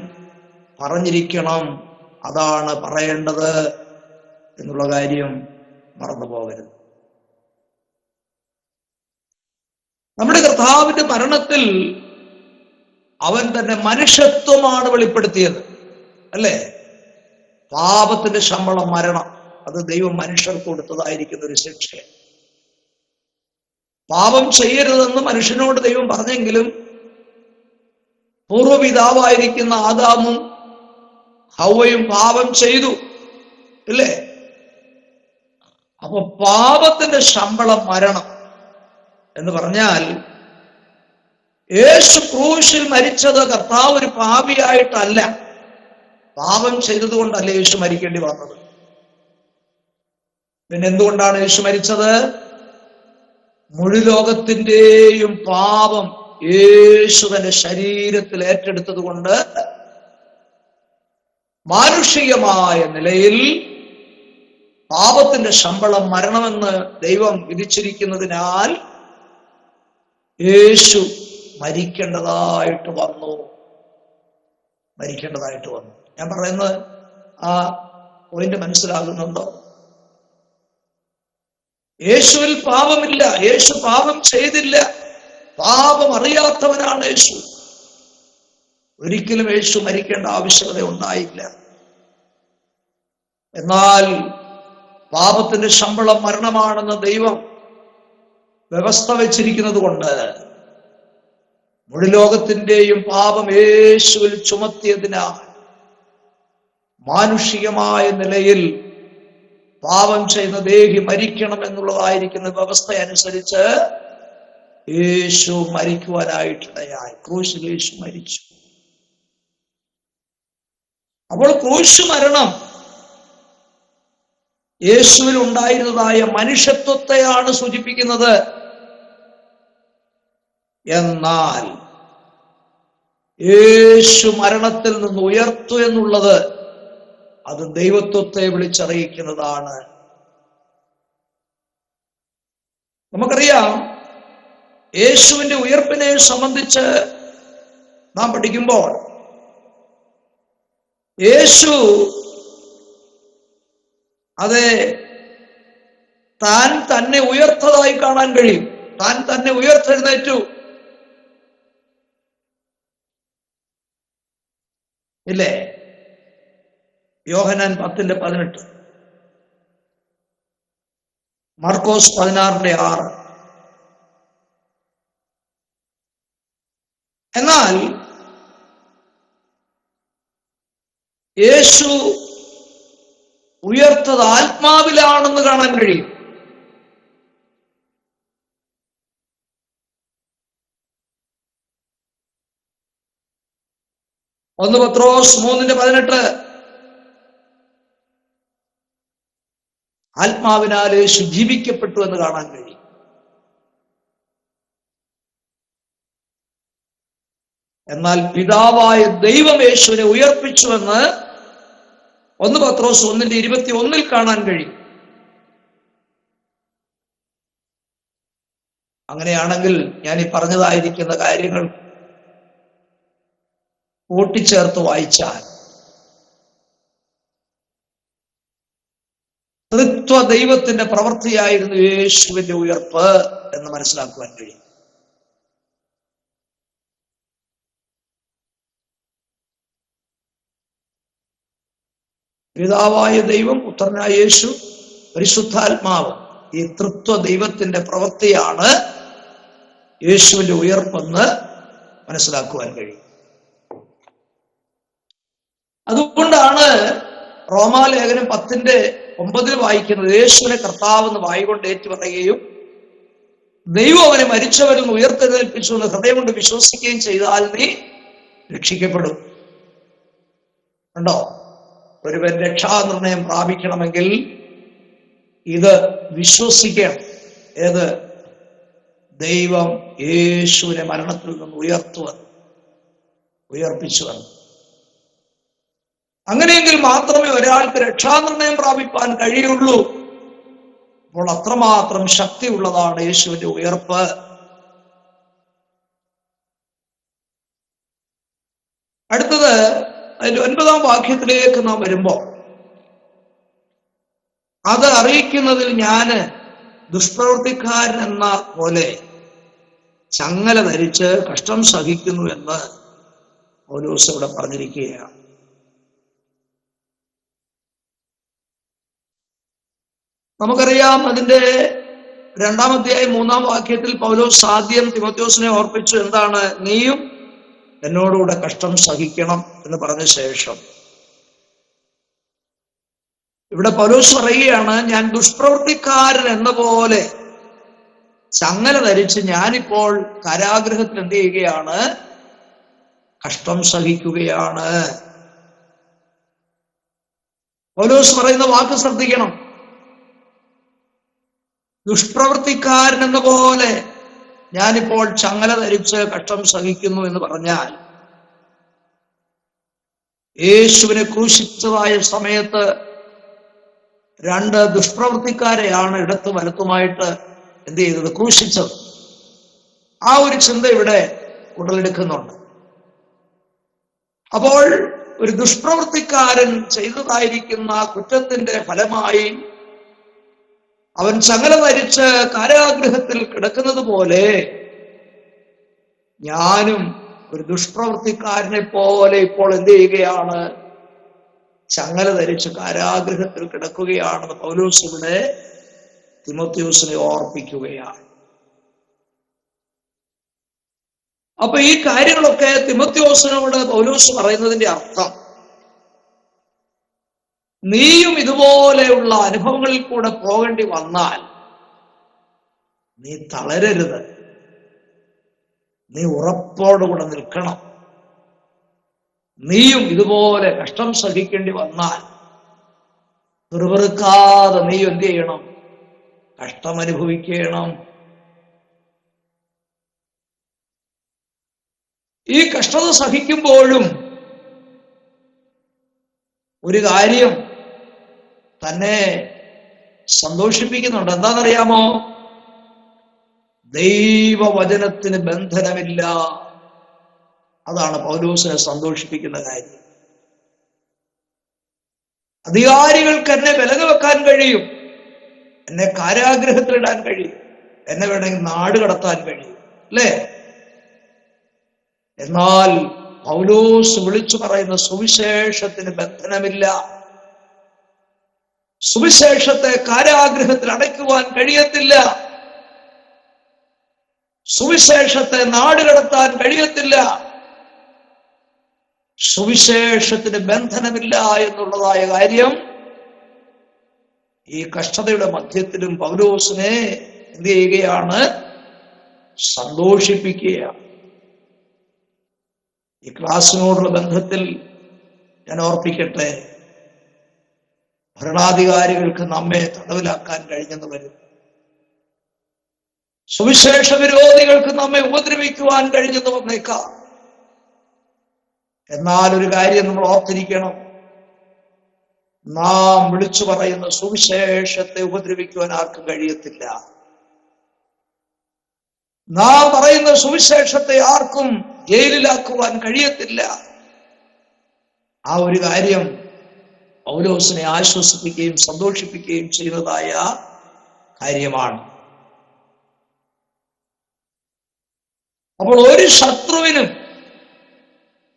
പറഞ്ഞിരിക്കണം. അതാണ് പറയേണ്ടത് എന്നുള്ള കാര്യം മറന്നു പോകരുത്. നമ്മുടെ കർത്താവിന്റെ മരണത്തിൽ അവൻ തന്നെ മനുഷ്യത്വമാണ് വെളിപ്പെടുത്തിയത്, അല്ലേ? പാപത്തിന്റെ ശമ്പളം മരണം. അത് ദൈവം മനുഷ്യർക്ക് കൊടുത്തതായിരിക്കുന്ന ഒരു ശിക്ഷ. പാപം ചെയ്യരുതെന്ന് മനുഷ്യനോട് ദൈവം പറഞ്ഞെങ്കിലും പൂർവ്വപിതാവായിരിക്കുന്ന ആദാമും ഹവ്വയും പാപം ചെയ്തു, ഇല്ലേ? അപ്പൊ പാപത്തിന്റെ ശമ്പളം മരണം എന്ന് പറഞ്ഞാൽ യേശു ക്രൂശിൽ മരിച്ചത് കർത്താവ് ഒരു പാപിയായിട്ടല്ല, പാപം ചെയ്തതുകൊണ്ടല്ല യേശു മരിക്കേണ്ടി വന്നത്. പിന്നെ എന്തുകൊണ്ടാണ് യേശു മരിച്ചത്? മുഴു ലോകത്തിന്റെയും പാപം യേശു തന്റെ ശരീരത്തിൽ ഏറ്റെടുത്തത് കൊണ്ട് മാനുഷികമായ നിലയിൽ പാപത്തിന്റെ ശമ്പളം മരണമെന്ന് ദൈവം വിധിച്ചിരിക്കുന്നതിനാൽ യേശു മരിക്കേണ്ടതായിട്ട് വന്നു. ഞാൻ പറയുന്നത് ആ പോയിന്റ് മനസ്സിലാകുന്നുണ്ടോ? യേശുവിൽ പാപമില്ല, യേശു പാപം ചെയ്തില്ല, പാപം അറിയാത്തവനാണ് യേശു. ഒരിക്കലും യേശു മരിക്കേണ്ട ആവശ്യകത ഉണ്ടായില്ല. എന്നാൽ പാപത്തിന്റെ ശമ്പളം മരണമാണെന്ന് ദൈവം വ്യവസ്ഥ വെച്ചിരിക്കുന്നത് കൊണ്ട് മുഴു ലോകത്തിന്റെയും പാപം യേശുവിൽ ചുമത്തിയതിനാൽ മാനുഷികമായ നിലയിൽ പാപം ചെയ്യുന്ന ദേഹി മരിക്കണം എന്നുള്ളതായിരിക്കുന്ന വ്യവസ്ഥ അനുസരിച്ച് യേശു മരിക്കുവാനായിട്ടിടയായി. ക്രൂശിൽ യേശു മരിച്ചു. അപ്പോൾ ക്രൂശ് മരണം യേശുവിൽ ഉണ്ടായിരുന്നതായ മനുഷ്യത്വത്തെയാണ് സൂചിപ്പിക്കുന്നത്. എന്നാൽ യേശു മരണത്തിൽ നിന്ന് ഉയർത്തു എന്നുള്ളത് അത് ദൈവത്വത്തെ വിളിച്ചറിയിക്കുന്നതാണ്. നമുക്കറിയാം, യേശുവിന്റെ ഉയർപ്പിനെ സംബന്ധിച്ച് നാം പഠിക്കുമ്പോൾ യേശു അതെ താൻ തന്നെ ഉയർത്തതായി കാണാൻ കഴിയും. താൻ തന്നെ ഉയർത്തെഴുന്നേറ്റു, ഇല്ലേ? യോഹന്നാൻ 10:18, മർക്കോസ് 16:6. എന്നാൽ യേശു ഉയർത്തത് ആത്മാവിലാണെന്ന് കാണാൻ കഴിയും. 1 പത്രോസ് 3:18 ആത്മാവിനാല് ശുദ്ധീകരിക്കപ്പെട്ടു എന്ന് കാണാൻ കഴിയും. എന്നാൽ പിതാവായ ദൈവം യേശുവിനെ ഉയർപ്പിച്ചുവെന്ന് 1 പത്രോസ് 1:21 കാണാൻ കഴിയും. അങ്ങനെയാണെങ്കിൽ ഞാൻ ഈ പറഞ്ഞതായിരിക്കുന്ന കാര്യങ്ങൾ കൂട്ടിച്ചേർത്ത് വായിച്ചാൽ ത്രിത്വ ദൈവത്തിന്റെ പ്രവൃത്തിയായിരുന്നു യേശുവിന്റെ ഉയർപ്പ് എന്ന് മനസ്സിലാക്കുവാൻ കഴിയും. പിതാവായ ദൈവം, പുത്രനായ യേശു, പരിശുദ്ധാത്മാവ്, ഈ ത്രിത്വ ദൈവത്തിന്റെ പ്രവൃത്തിയാണ് യേശുവിന്റെ ഉയർപ്പെന്ന് മനസ്സിലാക്കുവാൻ കഴിയും. അതുകൊണ്ടാണ് റോമാലേഖനം 10:9 വായിക്കുന്നത്, യേശുവിനെ കർത്താവെന്ന് വായുകൊണ്ട് ഏറ്റുപറയുകയും ദൈവം അവനെ മരിച്ചവരിൽ നിന്ന് ഉയർത്തെഴുന്നേൽപ്പിച്ചു എന്ന് ഹൃദയം കൊണ്ട് വിശ്വസിക്കുകയും ചെയ്താൽ നീ രക്ഷിക്കപ്പെടും. കണ്ടോ, ഒരുവൻ രക്ഷാനിർണയം പ്രാപിക്കണമെങ്കിൽ ഇത് വിശ്വസിക്കണം. ഏത്? ദൈവം യേശുവിനെ മരണത്തിൽ നിന്ന് ഉയർപ്പിച്ചുവെന്ന്. അങ്ങനെയെങ്കിൽ മാത്രമേ ഒരാൾക്ക് രക്ഷാനിർണയം പ്രാപിപ്പാൻ കഴിയുള്ളൂ. അപ്പോൾ അത്രമാത്രം ശക്തിയുള്ളതാണ് യേശുവിന്റെ ഉയർപ്പ്. അടുത്തത് അതിന്റെ 9-ാം വാക്യത്തിലേക്ക് നാം വരുമ്പോൾ, അത് അറിയിക്കുന്നതിൽ ഞാന് ദുഷ്പ്രവൃത്തിക്കാരൻ എന്ന പോലെ ചങ്ങല ധരിച്ച് കഷ്ടം സഹിക്കുന്നു എന്ന് പൗലോസ് ഇവിടെ പറഞ്ഞിരിക്കുകയാണ്. നമുക്കറിയാം, അതിന്റെ 2-ാം അധ്യായം 3-ാം വാക്യത്തിൽ പൗലോസ് ആദ്യം തിമോഥെയോസിനെ ഓർപ്പിച്ചു. എന്താണ്? നീയും എന്നോടുകൂടെ കഷ്ടം സഹിക്കണം എന്ന് പറഞ്ഞ ശേഷം ഇവിടെ പൗലോസ് പറയുകയാണ്, ഞാൻ ദുഷ്പ്രവൃത്തിക്കാരൻ എന്ന പോലെ ചങ്ങല ധരിച്ച് ഞാനിപ്പോൾ കാരാഗൃഹത്തിൽ എന്ത് ചെയ്യുകയാണ്? കഷ്ടം സഹിക്കുകയാണ്. പൗലോസ് പറയുന്ന വാക്ക് ശ്രദ്ധിക്കണം. ദുഷ്പ്രവൃത്തിക്കാരൻ എന്ന പോലെ ഞാനിപ്പോൾ ചങ്ങല ധരിച്ച് കഷ്ടം സഹിക്കുന്നു എന്ന് പറഞ്ഞാൽ, യേശുവിനെ ക്രൂശിച്ചതായ സമയത്ത് 2 ദുഷ്പ്രവൃത്തിക്കാരെയാണ് ഇടത്ത് വലത്തുമായിട്ട് എന്ത് ചെയ്തത്? ക്രൂശിച്ചത്. ആ ഒരു ചിന്ത ഇവിടെ ഉടലെടുക്കുന്നുണ്ട്. അപ്പോൾ ഒരു ദുഷ്പ്രവൃത്തിക്കാരൻ ചെയ്തതായിരിക്കുന്ന കുറ്റത്തിന്റെ ഫലമായി അവൻ ചങ്ങല ധരിച്ച് കാരാഗൃഹത്തിൽ കിടക്കുന്നത് പോലെ ഞാനും ഒരു ദുഷ്പ്രവൃത്തിക്കാരനെ പോലെ ഇപ്പോൾ എന്ത് ചെയ്യുകയാണ്? ചങ്ങല ധരിച്ച് കാരാഗൃഹത്തിൽ കിടക്കുകയാണെന്ന് പൗലോസ് ഇവിടെ തിമോഥെയോസിനെ ഓർപ്പിക്കുകയാണ്. അപ്പൊ ഈ കാര്യങ്ങളൊക്കെ തിമോഥെയോസിനോട് പൗലോസ് പറയുന്നതിന്റെ അർത്ഥം, നീയും ഇതുപോലെയുള്ള അനുഭവങ്ങളിൽ കൂടെ പോകേണ്ടി വന്നാൽ നീ തളരരുത്, നീ ഉറപ്പോടുകൂടെ നിൽക്കണം. നീയും ഇതുപോലെ കഷ്ടം സഹിക്കേണ്ടി വന്നാൽ പിറുപിറുക്കാതെ നീ എന്ത് ചെയ്യണം? കഷ്ടമനുഭവിക്കണം. ഈ കഷ്ടത സഹിക്കുമ്പോഴും ഒരു കാര്യം തന്നെ സന്തോഷിപ്പിക്കുന്നുണ്ട്. എന്താണെന്നറിയാമോ? ദൈവവചനത്തിന് ബന്ധനമില്ല. അതാണ് പൗലോസിനെ സന്തോഷിപ്പിക്കുന്ന കാര്യം. അധികാരികൾക്ക് എന്നെ വിലങ്ങ് വെക്കാൻ കഴിയും, എന്നെ കാരാഗൃഹത്തിലിടാൻ കഴിയും, എന്നെ വേണമെങ്കിൽ നാട് കടത്താൻ കഴിയും, അല്ലേ? എന്നാൽ പൗലോസ് വിളിച്ചു പറയുന്ന സുവിശേഷത്തിന് ബന്ധനമില്ല. സുവിശേഷത്തെ കാരാഗൃഹത്തിൽ അടയ്ക്കുവാൻ കഴിയത്തില്ല. സുവിശേഷത്തെ നാട് കടത്താൻ കഴിയത്തില്ല. സുവിശേഷത്തിന് ബന്ധനമില്ല എന്നുള്ളതായ കാര്യം ഈ കഷ്ടതയുടെ മധ്യത്തിലും പൗലോസിനെ എന്ത് ചെയ്യുകയാണ്? സന്തോഷിപ്പിക്കുകയാണ്. ഈ ക്ലാസ്സിനോടുള്ള ബന്ധത്തിൽ ഞാൻ ഓർപ്പിക്കട്ടെ, ഭരണാധികാരികൾക്ക് നമ്മെ തടവിലാക്കാൻ കഴിഞ്ഞെന്ന് വരും. സുവിശേഷ വിരോധികൾക്ക് നമ്മെ ഉപദ്രവിക്കുവാൻ കഴിഞ്ഞെന്ന് വന്നേക്കാം. എന്നാൽ ഒരു കാര്യം നമ്മൾ ഓർത്തിരിക്കണം, നാം വിളിച്ചു പറയുന്ന സുവിശേഷത്തെ ഉപദ്രവിക്കുവാൻ ആർക്കും കഴിയത്തില്ല. നാം പറയുന്ന സുവിശേഷത്തെ ആർക്കും ജയിലിലാക്കുവാൻ കഴിയത്തില്ല. ആ ഒരു കാര്യം പൗലോസിനെ ആശ്വസിപ്പിക്കുകയും സന്തോഷിപ്പിക്കുകയും ചെയ്യുന്നതായ കാര്യമാണ്. അപ്പോൾ ഒരു ശത്രുവിനും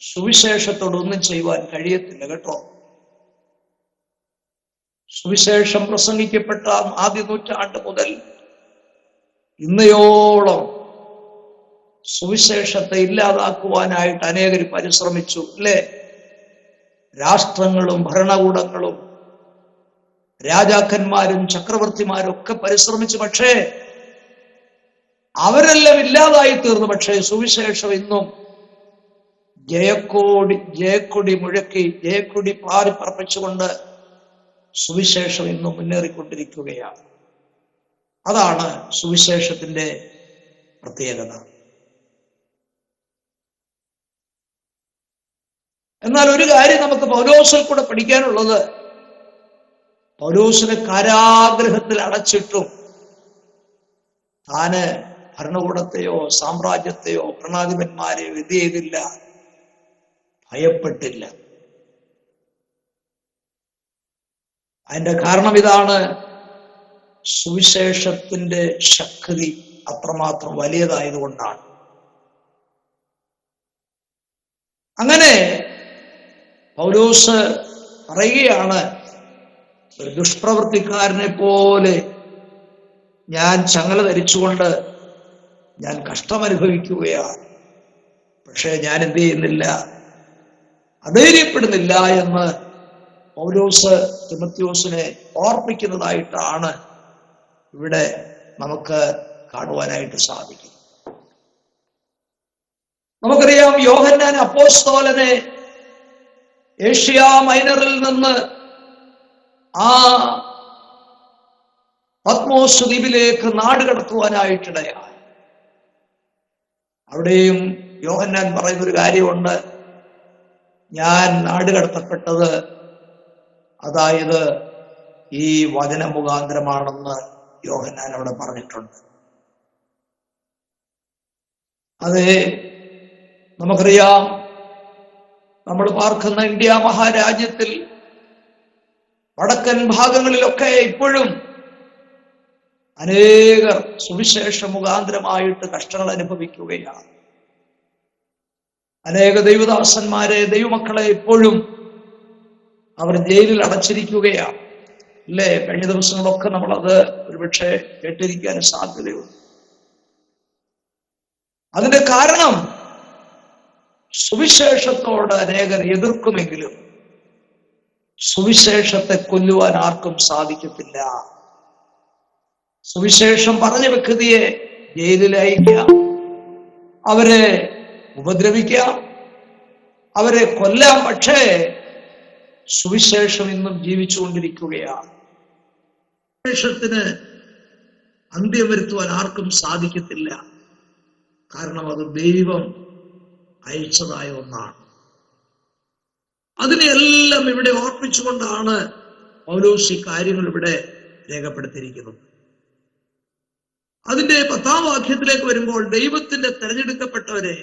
സുവിശേഷത്തോടൊന്നും ചെയ്യുവാൻ കഴിയത്തില്ല കേട്ടോ. സുവിശേഷം പ്രസംഗിക്കപ്പെട്ട ആദ്യ നൂറ്റാണ്ട് മുതൽ ഇന്നയോളം സുവിശേഷത്തെ ഇല്ലാതാക്കുവാനായിട്ട് അനേകർ പരിശ്രമിച്ചു, അല്ലേ? രാഷ്ട്രങ്ങളും ഭരണകൂടങ്ങളും രാജാക്കന്മാരും ചക്രവർത്തിമാരും ഒക്കെ പരിശ്രമിച്ചു. പക്ഷേ അവരെല്ലാം ഇല്ലാതായി തീർന്നു. പക്ഷേ സുവിശേഷം ഇന്നും ജയക്കൊടി മുഴക്കി, ജയക്കൊടി പാറി പറപ്പിച്ചുകൊണ്ട് സുവിശേഷം ഇന്നും മുന്നേറിക്കൊണ്ടിരിക്കുകയാണ്. അതാണ് സുവിശേഷത്തിന്റെ പ്രത്യേകത. എന്നാൽ ഒരു കാര്യം നമുക്ക് പൗലോസിൽ കൂടെ പഠിക്കാനുള്ളത്, പൗലോസിനെ കാരാഗ്രഹത്തിൽ അടച്ചിട്ടും താന് ഭരണകൂടത്തെയോ സാമ്രാജ്യത്തെയോ ഭരണാധിപന്മാരെയോ എന്ത് ചെയ്തില്ല? ഭയപ്പെട്ടില്ല. അതിന്റെ കാരണം ഇതാണ്, സുവിശേഷത്തിന്റെ ശക്തി അത്രമാത്രം വലിയതായതുകൊണ്ടാണ്. അങ്ങനെ പൗലോസ് പറയുകയാണ്, ഒരു ദുഷ്പ്രവൃത്തിക്കാരനെ പോലെ ഞാൻ ചങ്ങല ധരിച്ചുകൊണ്ട് ഞാൻ കഷ്ടമനുഭവിക്കുകയാണ്. പക്ഷെ ഞാൻ എന്ത് ചെയ്യുന്നില്ല? അധൈര്യപ്പെടുന്നില്ല എന്ന് പൗലോസ് തിമോഥെയോസിനെ ഓർപ്പിക്കുന്നതായിട്ടാണ് ഇവിടെ നമുക്ക് കാണുവാനായിട്ട് സാധിക്കും. നമുക്കറിയാം, യോഹന്നാൻ അപ്പോസ്തലനെ ഏഷ്യ മൈനറിൽ നിന്ന് ആ പത്മോസ് ദ്വീപിലേക്ക് നാടുകടത്തുവാനായിട്ടിടയായി. അവിടെയും യോഹന്നാൻ പറയുന്നൊരു കാര്യമുണ്ട്, ഞാൻ നാടുകടത്തപ്പെട്ടത് അതായത് ഈ വചന മുഖാന്തരമാണെന്ന് യോഹന്നാൻ അവിടെ പറഞ്ഞിട്ടുണ്ട്. അതെ, നമുക്കറിയാം, നമ്മൾ പാർക്കുന്ന ഇന്ത്യ മഹാരാജ്യത്തിൽ വടക്കൻ ഭാഗങ്ങളിലൊക്കെ ഇപ്പോഴും അനേകർ സുവിശേഷ മുഖാന്തരമായിട്ട് കഷ്ടങ്ങൾ അനുഭവിക്കുകയാണ്. അനേക ദൈവദാസന്മാരെ, ദൈവമക്കളെ ഇപ്പോഴും അവർ ജയിലിൽ അടച്ചിരിക്കുകയാണ്, അല്ലേ? കഴിഞ്ഞ ദിവസങ്ങളൊക്കെ നമ്മളത് ഒരുപക്ഷെ കേട്ടിരിക്കാൻ സാധ്യതയുണ്ട്. അതിന്റെ കാരണം, സുവിശേഷത്തോട് അനേകർ എതിർക്കുമെങ്കിലും സുവിശേഷത്തെ കൊല്ലുവാൻ ആർക്കും സാധിക്കത്തില്ല. സുവിശേഷം പറഞ്ഞ വ്യക്തിയെ ജയിലിലയക്കാം, അവരെ ഉപദ്രവിക്കാം, അവരെ കൊല്ലാം. പക്ഷേ സുവിശേഷം ഇന്നും ജീവിച്ചുകൊണ്ടിരിക്കുകയാണ്. സുവിശേഷത്തിന് അന്ത്യം വരുത്തുവാൻ ആർക്കും സാധിക്കത്തില്ല. കാരണം അത് ദൈവം അയച്ചതായ ഒന്നാണ്. അതിനെയെല്ലാം ഇവിടെ ഓർപ്പിച്ചുകൊണ്ടാണ് പൗലോസ് ഈ കാര്യങ്ങൾ ഇവിടെ രേഖപ്പെടുത്തിയിരിക്കുന്നത്. അതിന്റെ 10-ാം വാക്യത്തിലേക്ക് വരുമ്പോൾ, ദൈവത്തിന്റെ തെരഞ്ഞെടുക്കപ്പെട്ടവരെ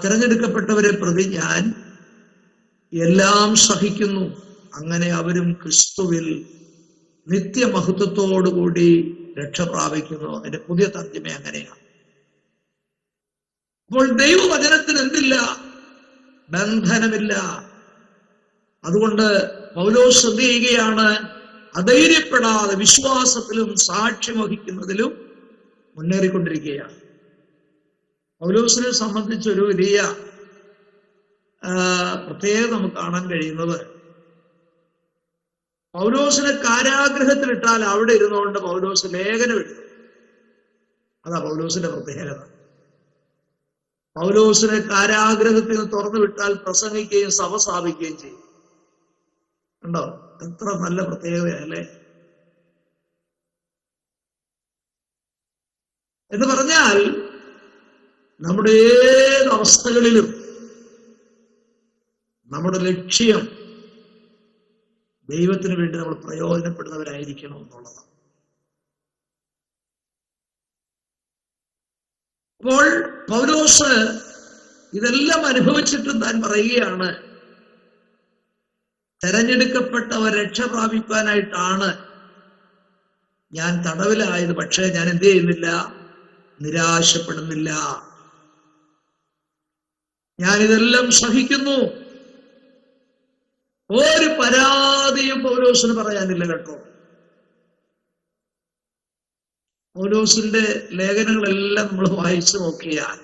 തെരഞ്ഞെടുക്കപ്പെട്ടവരെ പ്രതി ഞാൻ എല്ലാം സഹിക്കുന്നു, അങ്ങനെ അവരും ക്രിസ്തുവിൽ നിത്യമഹത്വത്തോടുകൂടി രക്ഷ പ്രാപിക്കുന്നു. അതിന്റെ പുതിയ തർജ്ജമ അങ്ങനെയാണ്. അപ്പോൾ ദൈവവചനത്തിന് എന്തില്ല? ബന്ധനമില്ല. അതുകൊണ്ട് പൗലോസ് എന്ത് ചെയ്യുകയാണ്? അധൈര്യപ്പെടാതെ വിശ്വാസത്തിലും സാക്ഷ്യം വഹിക്കുന്നതിലും മുന്നേറിക്കൊണ്ടിരിക്കുകയാണ്. പൗലോസിനെ സംബന്ധിച്ചൊരു വലിയ പ്രത്യേകത നമുക്ക് കാണാൻ കഴിയുന്നത്, പൗലോസിനെ കാരാഗ്രഹത്തിലിട്ടാൽ അവിടെ ഇരുന്നുകൊണ്ട് പൗലോസ് ലേഖനം എഴുതും. അതാ പൗലോസിന്റെ പ്രത്യേകത. പൗലോസിനെ കാരാഗ്രഹത്തിൽ നിന്ന് തുറന്നു വിട്ടാൽ പ്രസംഗിക്കുകയും സഭ സ്ഥാപിക്കുകയും ചെയ്യും. ഉണ്ടോ? എത്ര നല്ല പ്രത്യേകതയല്ലേ? എന്ന് പറഞ്ഞാൽ നമ്മുടെ ഏത് അവസ്ഥകളിലും നമ്മുടെ ലക്ഷ്യം ദൈവത്തിന് വേണ്ടി നമ്മൾ പ്രയോജനപ്പെടുന്നവരായിരിക്കണം എന്നുള്ളതാണ്. അപ്പോൾ പൗലോസ് ഇതെല്ലാം അനുഭവിച്ചിട്ടും താൻ പറയുകയാണ്, തെരഞ്ഞെടുക്കപ്പെട്ടവർ രക്ഷ പ്രാപിക്കാനായിട്ടാണ് ഞാൻ തടവിലായത്. പക്ഷേ ഞാൻ എന്ത് ചെയ്യുന്നില്ല? നിരാശപ്പെടുന്നില്ല. ഞാനിതെല്ലാം സഹിക്കുന്നു. ഒരു പരാതിയും പൗലോസിന് പറയാനില്ല കേട്ടോ. പൗലോസിന്റെ ലേഖനങ്ങളെല്ലാം നമ്മൾ വായിച്ചു നോക്കിയാൽ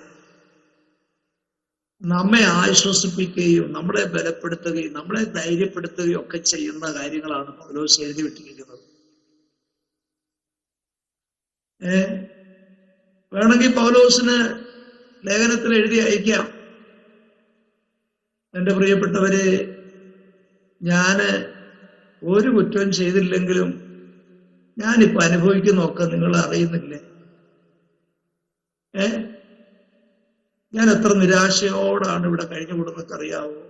നമ്മെ ആശ്വസിപ്പിക്കുകയും നമ്മളെ ബലപ്പെടുത്തുകയും നമ്മളെ ധൈര്യപ്പെടുത്തുകയും ഒക്കെ ചെയ്യുന്ന കാര്യങ്ങളാണ് പൗലോസ് എഴുതി വിട്ടിരിക്കുന്നത്. വേണമെങ്കിൽ പൗലോസിന് ലേഖനത്തിൽ എഴുതി അയക്കാം, എൻ്റെ പ്രിയപ്പെട്ടവരെ, ഞാന് ഒരു കുറ്റവും ചെയ്തില്ലെങ്കിലും ഞാനിപ്പോ അനുഭവിക്കുന്നൊക്കെ നിങ്ങൾ അറിയുന്നില്ലേ? ഞാൻ എത്ര നിരാശയോടാണ് ഇവിടെ കഴിഞ്ഞുകൂടുന്നൊക്കെ അറിയാവോ?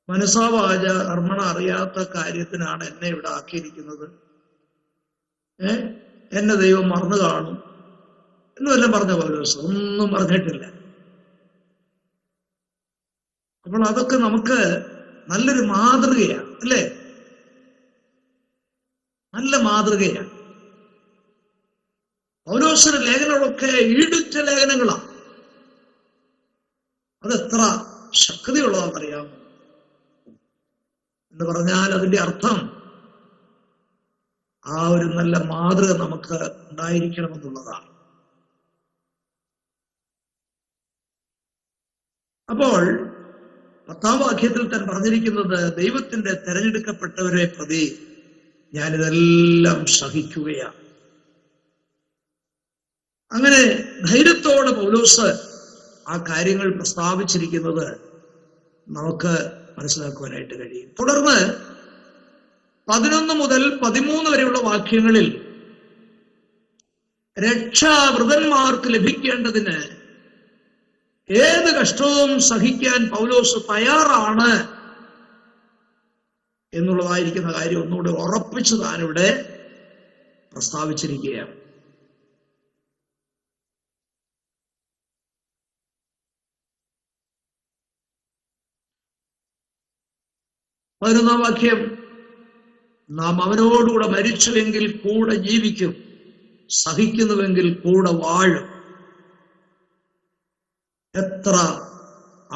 മനസ്സാവാച കർമ്മണ അറിയാത്ത കാര്യത്തിനാണ് എന്നെ ഇവിടെ ആക്കിയിരിക്കുന്നത്. എന്നെ ദൈവം മറന്നു കാണും എന്നുവെല്ലാം പറഞ്ഞ പൗലോസ് ഒന്നും പറഞ്ഞിട്ടില്ല. അപ്പോൾ അതൊക്കെ നമുക്ക് നല്ലൊരു മാതൃകയാണ്, അല്ലേ? നല്ല മാതൃകയാണ്. പൗലോസിന്റെ ലേഖനങ്ങളൊക്കെ ഈടുറ്റ ലേഖനങ്ങളാണ്. അതെത്ര ശക്തിയുള്ളതാണെന്നറിയാമോ? എന്ന് പറഞ്ഞാൽ അതിന്റെ അർത്ഥം ആ ഒരു നല്ല മാതൃക നമുക്ക് ഉണ്ടായിരിക്കണമെന്നുള്ളതാണ്. അപ്പോൾ 10-ാം വാക്യത്തിൽ താൻ പറഞ്ഞിരിക്കുന്നത്, ദൈവത്തിന്റെ തെരഞ്ഞെടുക്കപ്പെട്ടവരെ പ്രതി ഞാനിതെല്ലാം സഹിക്കുകയാണ്. അങ്ങനെ ധൈര്യത്തോടെ പൗലോസ് ആ കാര്യങ്ങൾ പ്രസ്താവിച്ചിരിക്കുന്നത് നമുക്ക് മനസ്സിലാക്കുവാനായിട്ട് കഴിയും. തുടർന്ന് 11 മുതൽ 13 വരെയുള്ള വാക്യങ്ങളിൽ രക്ഷാവൃതന്മാർക്ക് ലഭിക്കേണ്ടതിന് ഏത് കഷ്ടവും സഹിക്കാൻ പൗലോസ് തയ്യാറാണ് എന്നുള്ളതായിരിക്കുന്ന കാര്യം ഒന്നുകൂടെ ഉറപ്പിച്ച് താനിവിടെ പ്രസ്താവിച്ചിരിക്കുകയാണ്. പതിനൊന്നാം വാക്യം, നാം അവനോടുകൂടെ മരിച്ചുവെങ്കിൽ കൂടെ ജീവിക്കും, സഹിക്കുന്നുവെങ്കിൽ കൂടെ വാഴും. എത്ര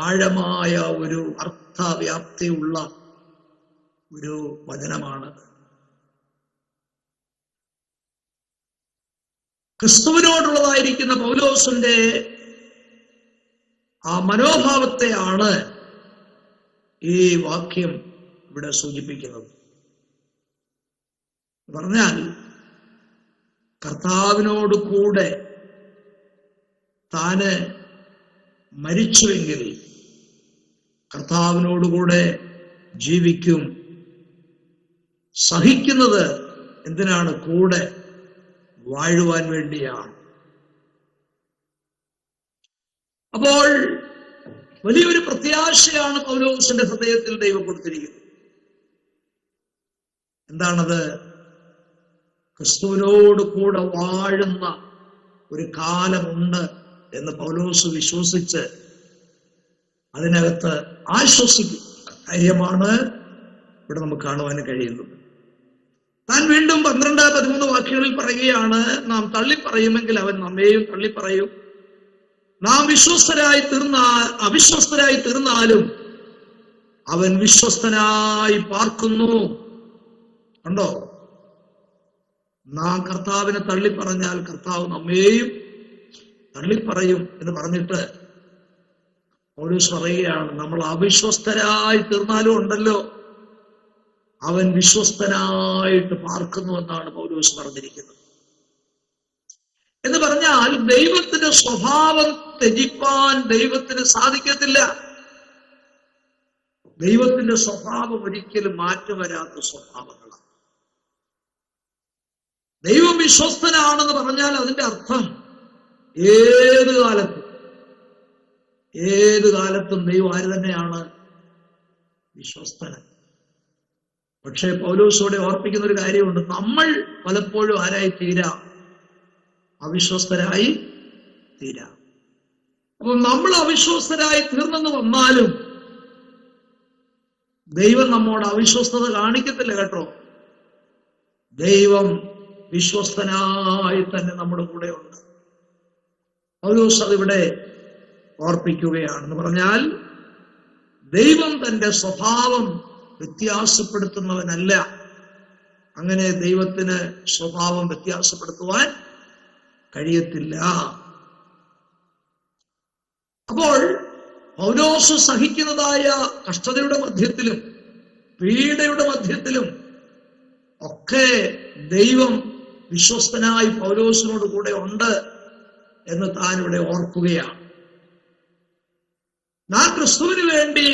ആഴമായ ഒരു അർത്ഥവ്യാപ്തിയുള്ള ഒരു വചനമാണത്. ക്രിസ്തുവിനോടുള്ളതായിരിക്കുന്ന പൗലോസിന്റെ ആ മനോഭാവത്തെയാണ് ഈ വാക്യം ഇവിടെ സൂചിപ്പിക്കുന്നത്. പറഞ്ഞാൽ കർത്താവിനോട് കൂടെ താന് മരിച്ചുവെങ്കിൽ കർത്താവിനോടുകൂടെ ജീവിക്കും. സഹിക്കുന്നത് എന്തിനാണ്? കൂടെ വാഴുവാൻ വേണ്ടിയാണ്. അപ്പോൾ വലിയൊരു പ്രത്യാശയാണ് പൗലോസിന്റെ ഹൃദയത്തിൽ ദൈവം കൊടുത്തിരിക്കുന്നത്. എന്താണത്? ക്രിസ്തുവിനോട് കൂടെ വാഴുന്ന ഒരു കാലമുണ്ട് എന്ന് പൗലോസ് വിശ്വസിച്ച് അതിനകത്ത് ആശ്വസിക്കും കാര്യമാണ് ഇവിടെ നമുക്ക് കാണുവാൻ കഴിയുന്നത്. താൻ വീണ്ടും 12-13 വാക്യങ്ങളിൽ പറയുകയാണ്, നാം തള്ളിപ്പറയുമെങ്കിൽ അവൻ നമ്മെയും തള്ളിപ്പറയും. നാം അവിശ്വസ്തരായി തീർന്നാലും അവൻ വിശ്വസ്തനായി പാർക്കുന്നു. കണ്ടോ? നാം കർത്താവിനെ തള്ളിപ്പറഞ്ഞാൽ കർത്താവ് നമ്മെയും തള്ളിപ്പറയും എന്ന് പറഞ്ഞിട്ട് പൗലോസ് പറയുകയാണ്, നമ്മൾ അവിശ്വസ്തരായി തീർന്നാലും ഉണ്ടല്ലോ അവൻ വിശ്വസ്തനായിട്ട് പാർക്കുന്നു എന്നാണ് പൗലോസ് പറഞ്ഞിരിക്കുന്നത്. എന്ന് പറഞ്ഞാൽ ദൈവത്തിന്റെ സ്വഭാവം ത്യജിപ്പാൻ ദൈവത്തിന് സാധിക്കത്തില്ല. ദൈവത്തിന്റെ സ്വഭാവം ഒരിക്കലും മാറ്റം വരാത്ത സ്വഭാവങ്ങളാണ്. ദൈവം വിശ്വസ്തനാണെന്ന് പറഞ്ഞാൽ അതിന്റെ അർത്ഥം ഏത് കാലത്തും ദൈവം ആര് തന്നെയാണ്? വിശ്വസ്തന്. പക്ഷേ പൗലോസോടെ ഓർപ്പിക്കുന്ന ഒരു കാര്യമുണ്ട്. നമ്മൾ പലപ്പോഴും ആരായി തീരാം? അവിശ്വസ്തരായി തീരാം. അപ്പൊ നമ്മൾ അവിശ്വസ്തരായി തീർന്നെന്ന് വന്നാലും ദൈവം നമ്മോട് അവിശ്വസ്തത കാണിക്കത്തില്ല കേട്ടോ. ദൈവം വിശ്വസ്തനായി തന്നെ നമ്മുടെ കൂടെ ഉണ്ട്. പൗലോസ് അതിവിടെ ഓർപ്പിക്കുകയാണെന്ന് പറഞ്ഞാൽ ദൈവം തന്റെ സ്വഭാവം വ്യത്യാസപ്പെടുത്തുന്നവനല്ല. അങ്ങനെ ദൈവത്തിന് സ്വഭാവം വ്യത്യാസപ്പെടുത്തുവാൻ കഴിയത്തില്ല. അപ്പോൾ പൗലോസ് സഹിക്കുന്നതായ കഷ്ടതയുടെ മധ്യത്തിലും പീഡയുടെ മധ്യത്തിലും ഒക്കെ ദൈവം വിശ്വസ്തനായി പൗലോസിനോട് കൂടെ ഉണ്ട് എന്ന് താൻ ഇവിടെ ഓർക്കുകയാണ്. നാം ക്രിസ്തുവിന് വേണ്ടി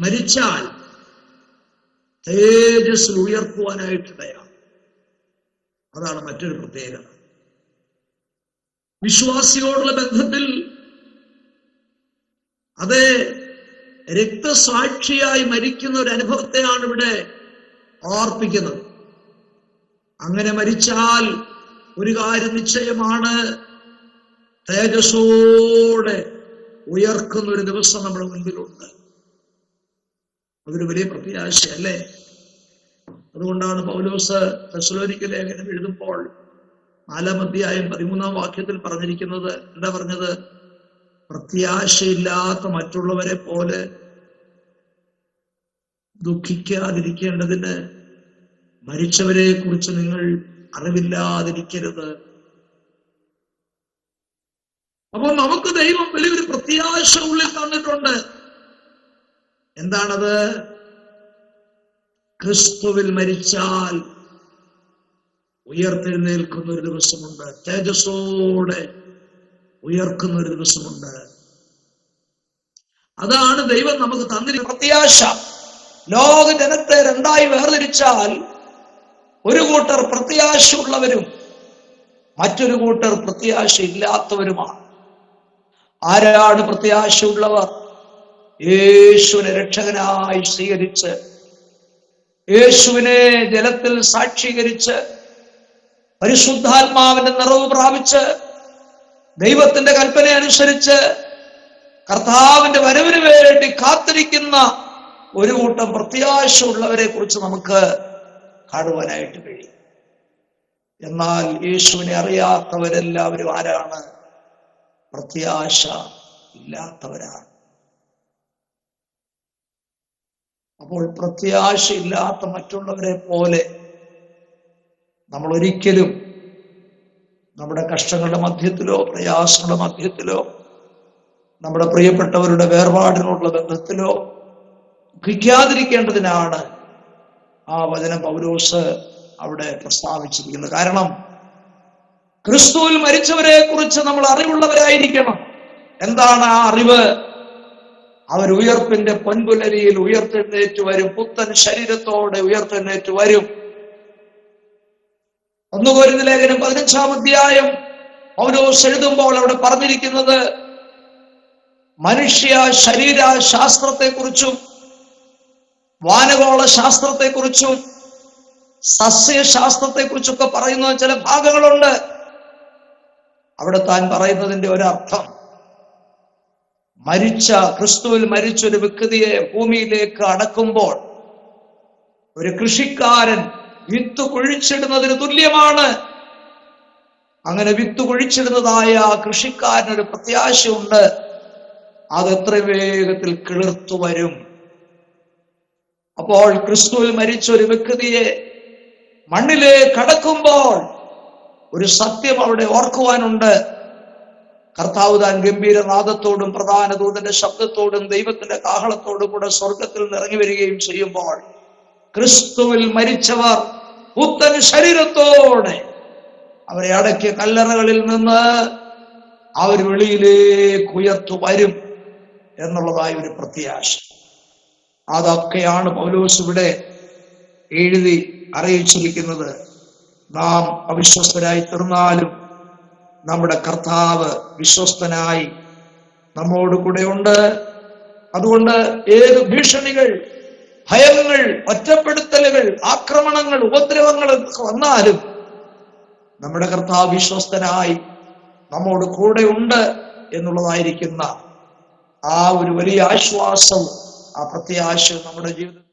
മരിച്ചാൽ തേജസ്സിൽ ഉയർത്തുവാനായിട്ടിടയാണ്. അതാണ് മറ്റൊരു പ്രത്യേകത. വിശ്വാസിയോടുള്ള ബന്ധത്തിൽ അത് രക്തസാക്ഷിയായി മരിക്കുന്ന ഒരു അനുഭവത്തെയാണ് ഇവിടെ ഓർപ്പിക്കുന്നത്. അങ്ങനെ മരിച്ചാൽ ഒരു കാര്യം നിശ്ചയമാണ്, തേജസ്സോടെ ഉയർക്കുന്ന ഒരു ദിവസം നമ്മുടെ മുൻപിലുണ്ട്. അതൊരു വലിയ പ്രത്യാശയല്ലേ? അതുകൊണ്ടാണ് പൗലോസ് തെസ്സലോനിക്ക ലേഖനം എഴുതുമ്പോൾ 4-ാം അധ്യായം 13-ാം വാക്യത്തിൽ പറഞ്ഞിരിക്കുന്നത്. എന്താ പറഞ്ഞത്? പ്രത്യാശയില്ലാത്ത മറ്റുള്ളവരെ പോലെ ദുഃഖിക്കാതിരിക്കേണ്ടതിന് മരിച്ചവരെ കുറിച്ച് നിങ്ങൾ അറിവില്ലാതിരിക്കരുത്. അപ്പോൾ നമുക്ക് ദൈവം വലിയൊരു പ്രത്യാശ ഉള്ളിൽ തന്നിട്ടുണ്ട്. എന്താണത്? ക്രിസ്തുവിൽ മരിച്ചാൽ ഉയർത്തെഴുന്നേൽക്കുന്ന ഒരു ദിവസമുണ്ട്. തേജസ്സോടെ ഉയർക്കുന്ന ഒരു ദിവസമുണ്ട്. അതാണ് ദൈവം നമുക്ക് തന്നിരിക്കുന്ന പ്രത്യാശ. ലോക ജനത്തെ രണ്ടായി വേർതിരിച്ചാൽ ഒരു കൂട്ടർ പ്രത്യാശയുള്ളവരും മറ്റൊരു കൂട്ടർ പ്രത്യാശ ഇല്ലാത്തവരുമാണ്. ആരാണ് പ്രത്യാശയുള്ളവർ? യേശുവിനെ രക്ഷകനായി സ്വീകരിച്ച് യേശുവിനെ ജലത്തിൽ സാക്ഷീകരിച്ച് പരിശുദ്ധാത്മാവിന്റെ നിറവ് പ്രാപിച്ച് ദൈവത്തിന്റെ കൽപ്പന അനുസരിച്ച് കർത്താവിന്റെ വരവിന് വേണ്ടി കാത്തിരിക്കുന്ന ഒരു കൂട്ടം പ്രത്യാശയുള്ളവരെ കുറിച്ച് നമുക്ക് കാണുവാനായിട്ട് കഴിയും. എന്നാൽ യേശുവിനെ അറിയാത്തവരെല്ലാവരും ആരാണ്? പ്രത്യാശ ഇല്ലാത്തവരാണ്. അപ്പോൾ പ്രത്യാശയില്ലാത്ത മറ്റുള്ളവരെ പോലെ നമ്മൾ ഒരിക്കലും നമ്മുടെ കഷ്ടങ്ങളുടെ മധ്യത്തിലോ പ്രയാസങ്ങളുടെ മധ്യത്തിലോ നമ്മുടെ പ്രിയപ്പെട്ടവരുടെ വേർപാടിനോടുള്ള ബന്ധത്തിലോ ദുഃഖിക്കാതിരിക്കേണ്ടതിനാണ് ആ വചനം പൗലോസ് അവിടെ പ്രസ്താവിച്ചിരിക്കുന്നത്. കാരണം ക്രിസ്തുവിൽ മരിച്ചവരെ കുറിച്ച് നമ്മൾ അറിവുള്ളവരായിരിക്കണം. എന്താണ് ആ അറിവ്? അവർ ഉയർപ്പിന്റെ പൊൻപുലരിയിൽ ഉയർത്തെഴുന്നേറ്റ് വരും. പുത്തൻ ശരീരത്തോടെ ഉയർത്തെഴുന്നേറ്റ് വരും. 1 കൊരിന്ത്യർ ലേഖനം 15-ാം അധ്യായം പൗലോസ് എഴുതുമ്പോൾ അവിടെ പറഞ്ഞിരിക്കുന്നത് മനുഷ്യ ശരീര ശാസ്ത്രത്തെക്കുറിച്ചും വാനഗോള ശാസ്ത്രത്തെക്കുറിച്ചും സസ്യശാസ്ത്രത്തെക്കുറിച്ചൊക്കെ പറയുന്ന ചില ഭാഗങ്ങളുണ്ട്. അവിടെ താൻ പറയുന്നതിന്റെ ഒരർത്ഥം, ക്രിസ്തുവിൽ മരിച്ചൊരു വ്യക്തിയെ ഭൂമിയിലേക്ക് അടക്കുമ്പോൾ ഒരു കൃഷിക്കാരൻ വിത്ത് കുഴിച്ചിടുന്നതിന് തുല്യമാണ്. അങ്ങനെ വിത്ത് കുഴിച്ചിടുന്നതായ ആ കൃഷിക്കാരനൊരു പ്രത്യാശയുണ്ട്, അത് എത്ര വേഗത്തിൽ കിളിർത്തു വരും. അപ്പോൾ ക്രിസ്തുവിൽ മരിച്ച ഒരു വ്യക്തിയെ മണ്ണിലേക്ക് അടക്കുമ്പോൾ ഒരു സത്യം അവിടെ ഓർക്കുവാനുണ്ട്. കർത്താവ് താൻ ഗംഭീരനാദത്തോടും പ്രധാന ദൂതന്റെ ശബ്ദത്തോടും ദൈവത്തിന്റെ കാഹളത്തോടും കൂടെ സ്വർഗത്തിൽ നിന്ന് ഇറങ്ങി വരികയും ചെയ്യുമ്പോൾ ക്രിസ്തുവിൽ മരിച്ചവർ പുത്തൻ ശരീരത്തോടെ അവരെ അടക്കിയ കല്ലറകളിൽ നിന്ന് അവർ വെളിയിലേക്ക് ഉയർത്തു വരും എന്നുള്ളതായ ഒരു പ്രത്യാശ. അതൊക്കെയാണ് പൗലോസ് ഇവിടെ എഴുതി അറിയിച്ചിരിക്കുന്നത്. നാം അവിശ്വസ്തരായി തീർന്നാലും നമ്മുടെ കർത്താവ് വിശ്വസ്തനായി നമ്മോട് കൂടെ ഉണ്ട്. അതുകൊണ്ട് ഏത് ഭീഷണികൾ, ഭയങ്ങൾ, ഒറ്റപ്പെടുത്തലുകൾ, ആക്രമണങ്ങൾ, ഉപദ്രവങ്ങൾ വന്നാലും നമ്മുടെ കർത്താവ് വിശ്വസ്തനായി നമ്മോട് കൂടെ ഉണ്ട് എന്നുള്ളതായിരിക്കുന്ന ആ ഒരു വലിയ ആശ്വാസവും ആ പ്രത്യാശയും നമ്മുടെ ജീവിതത്തിൽ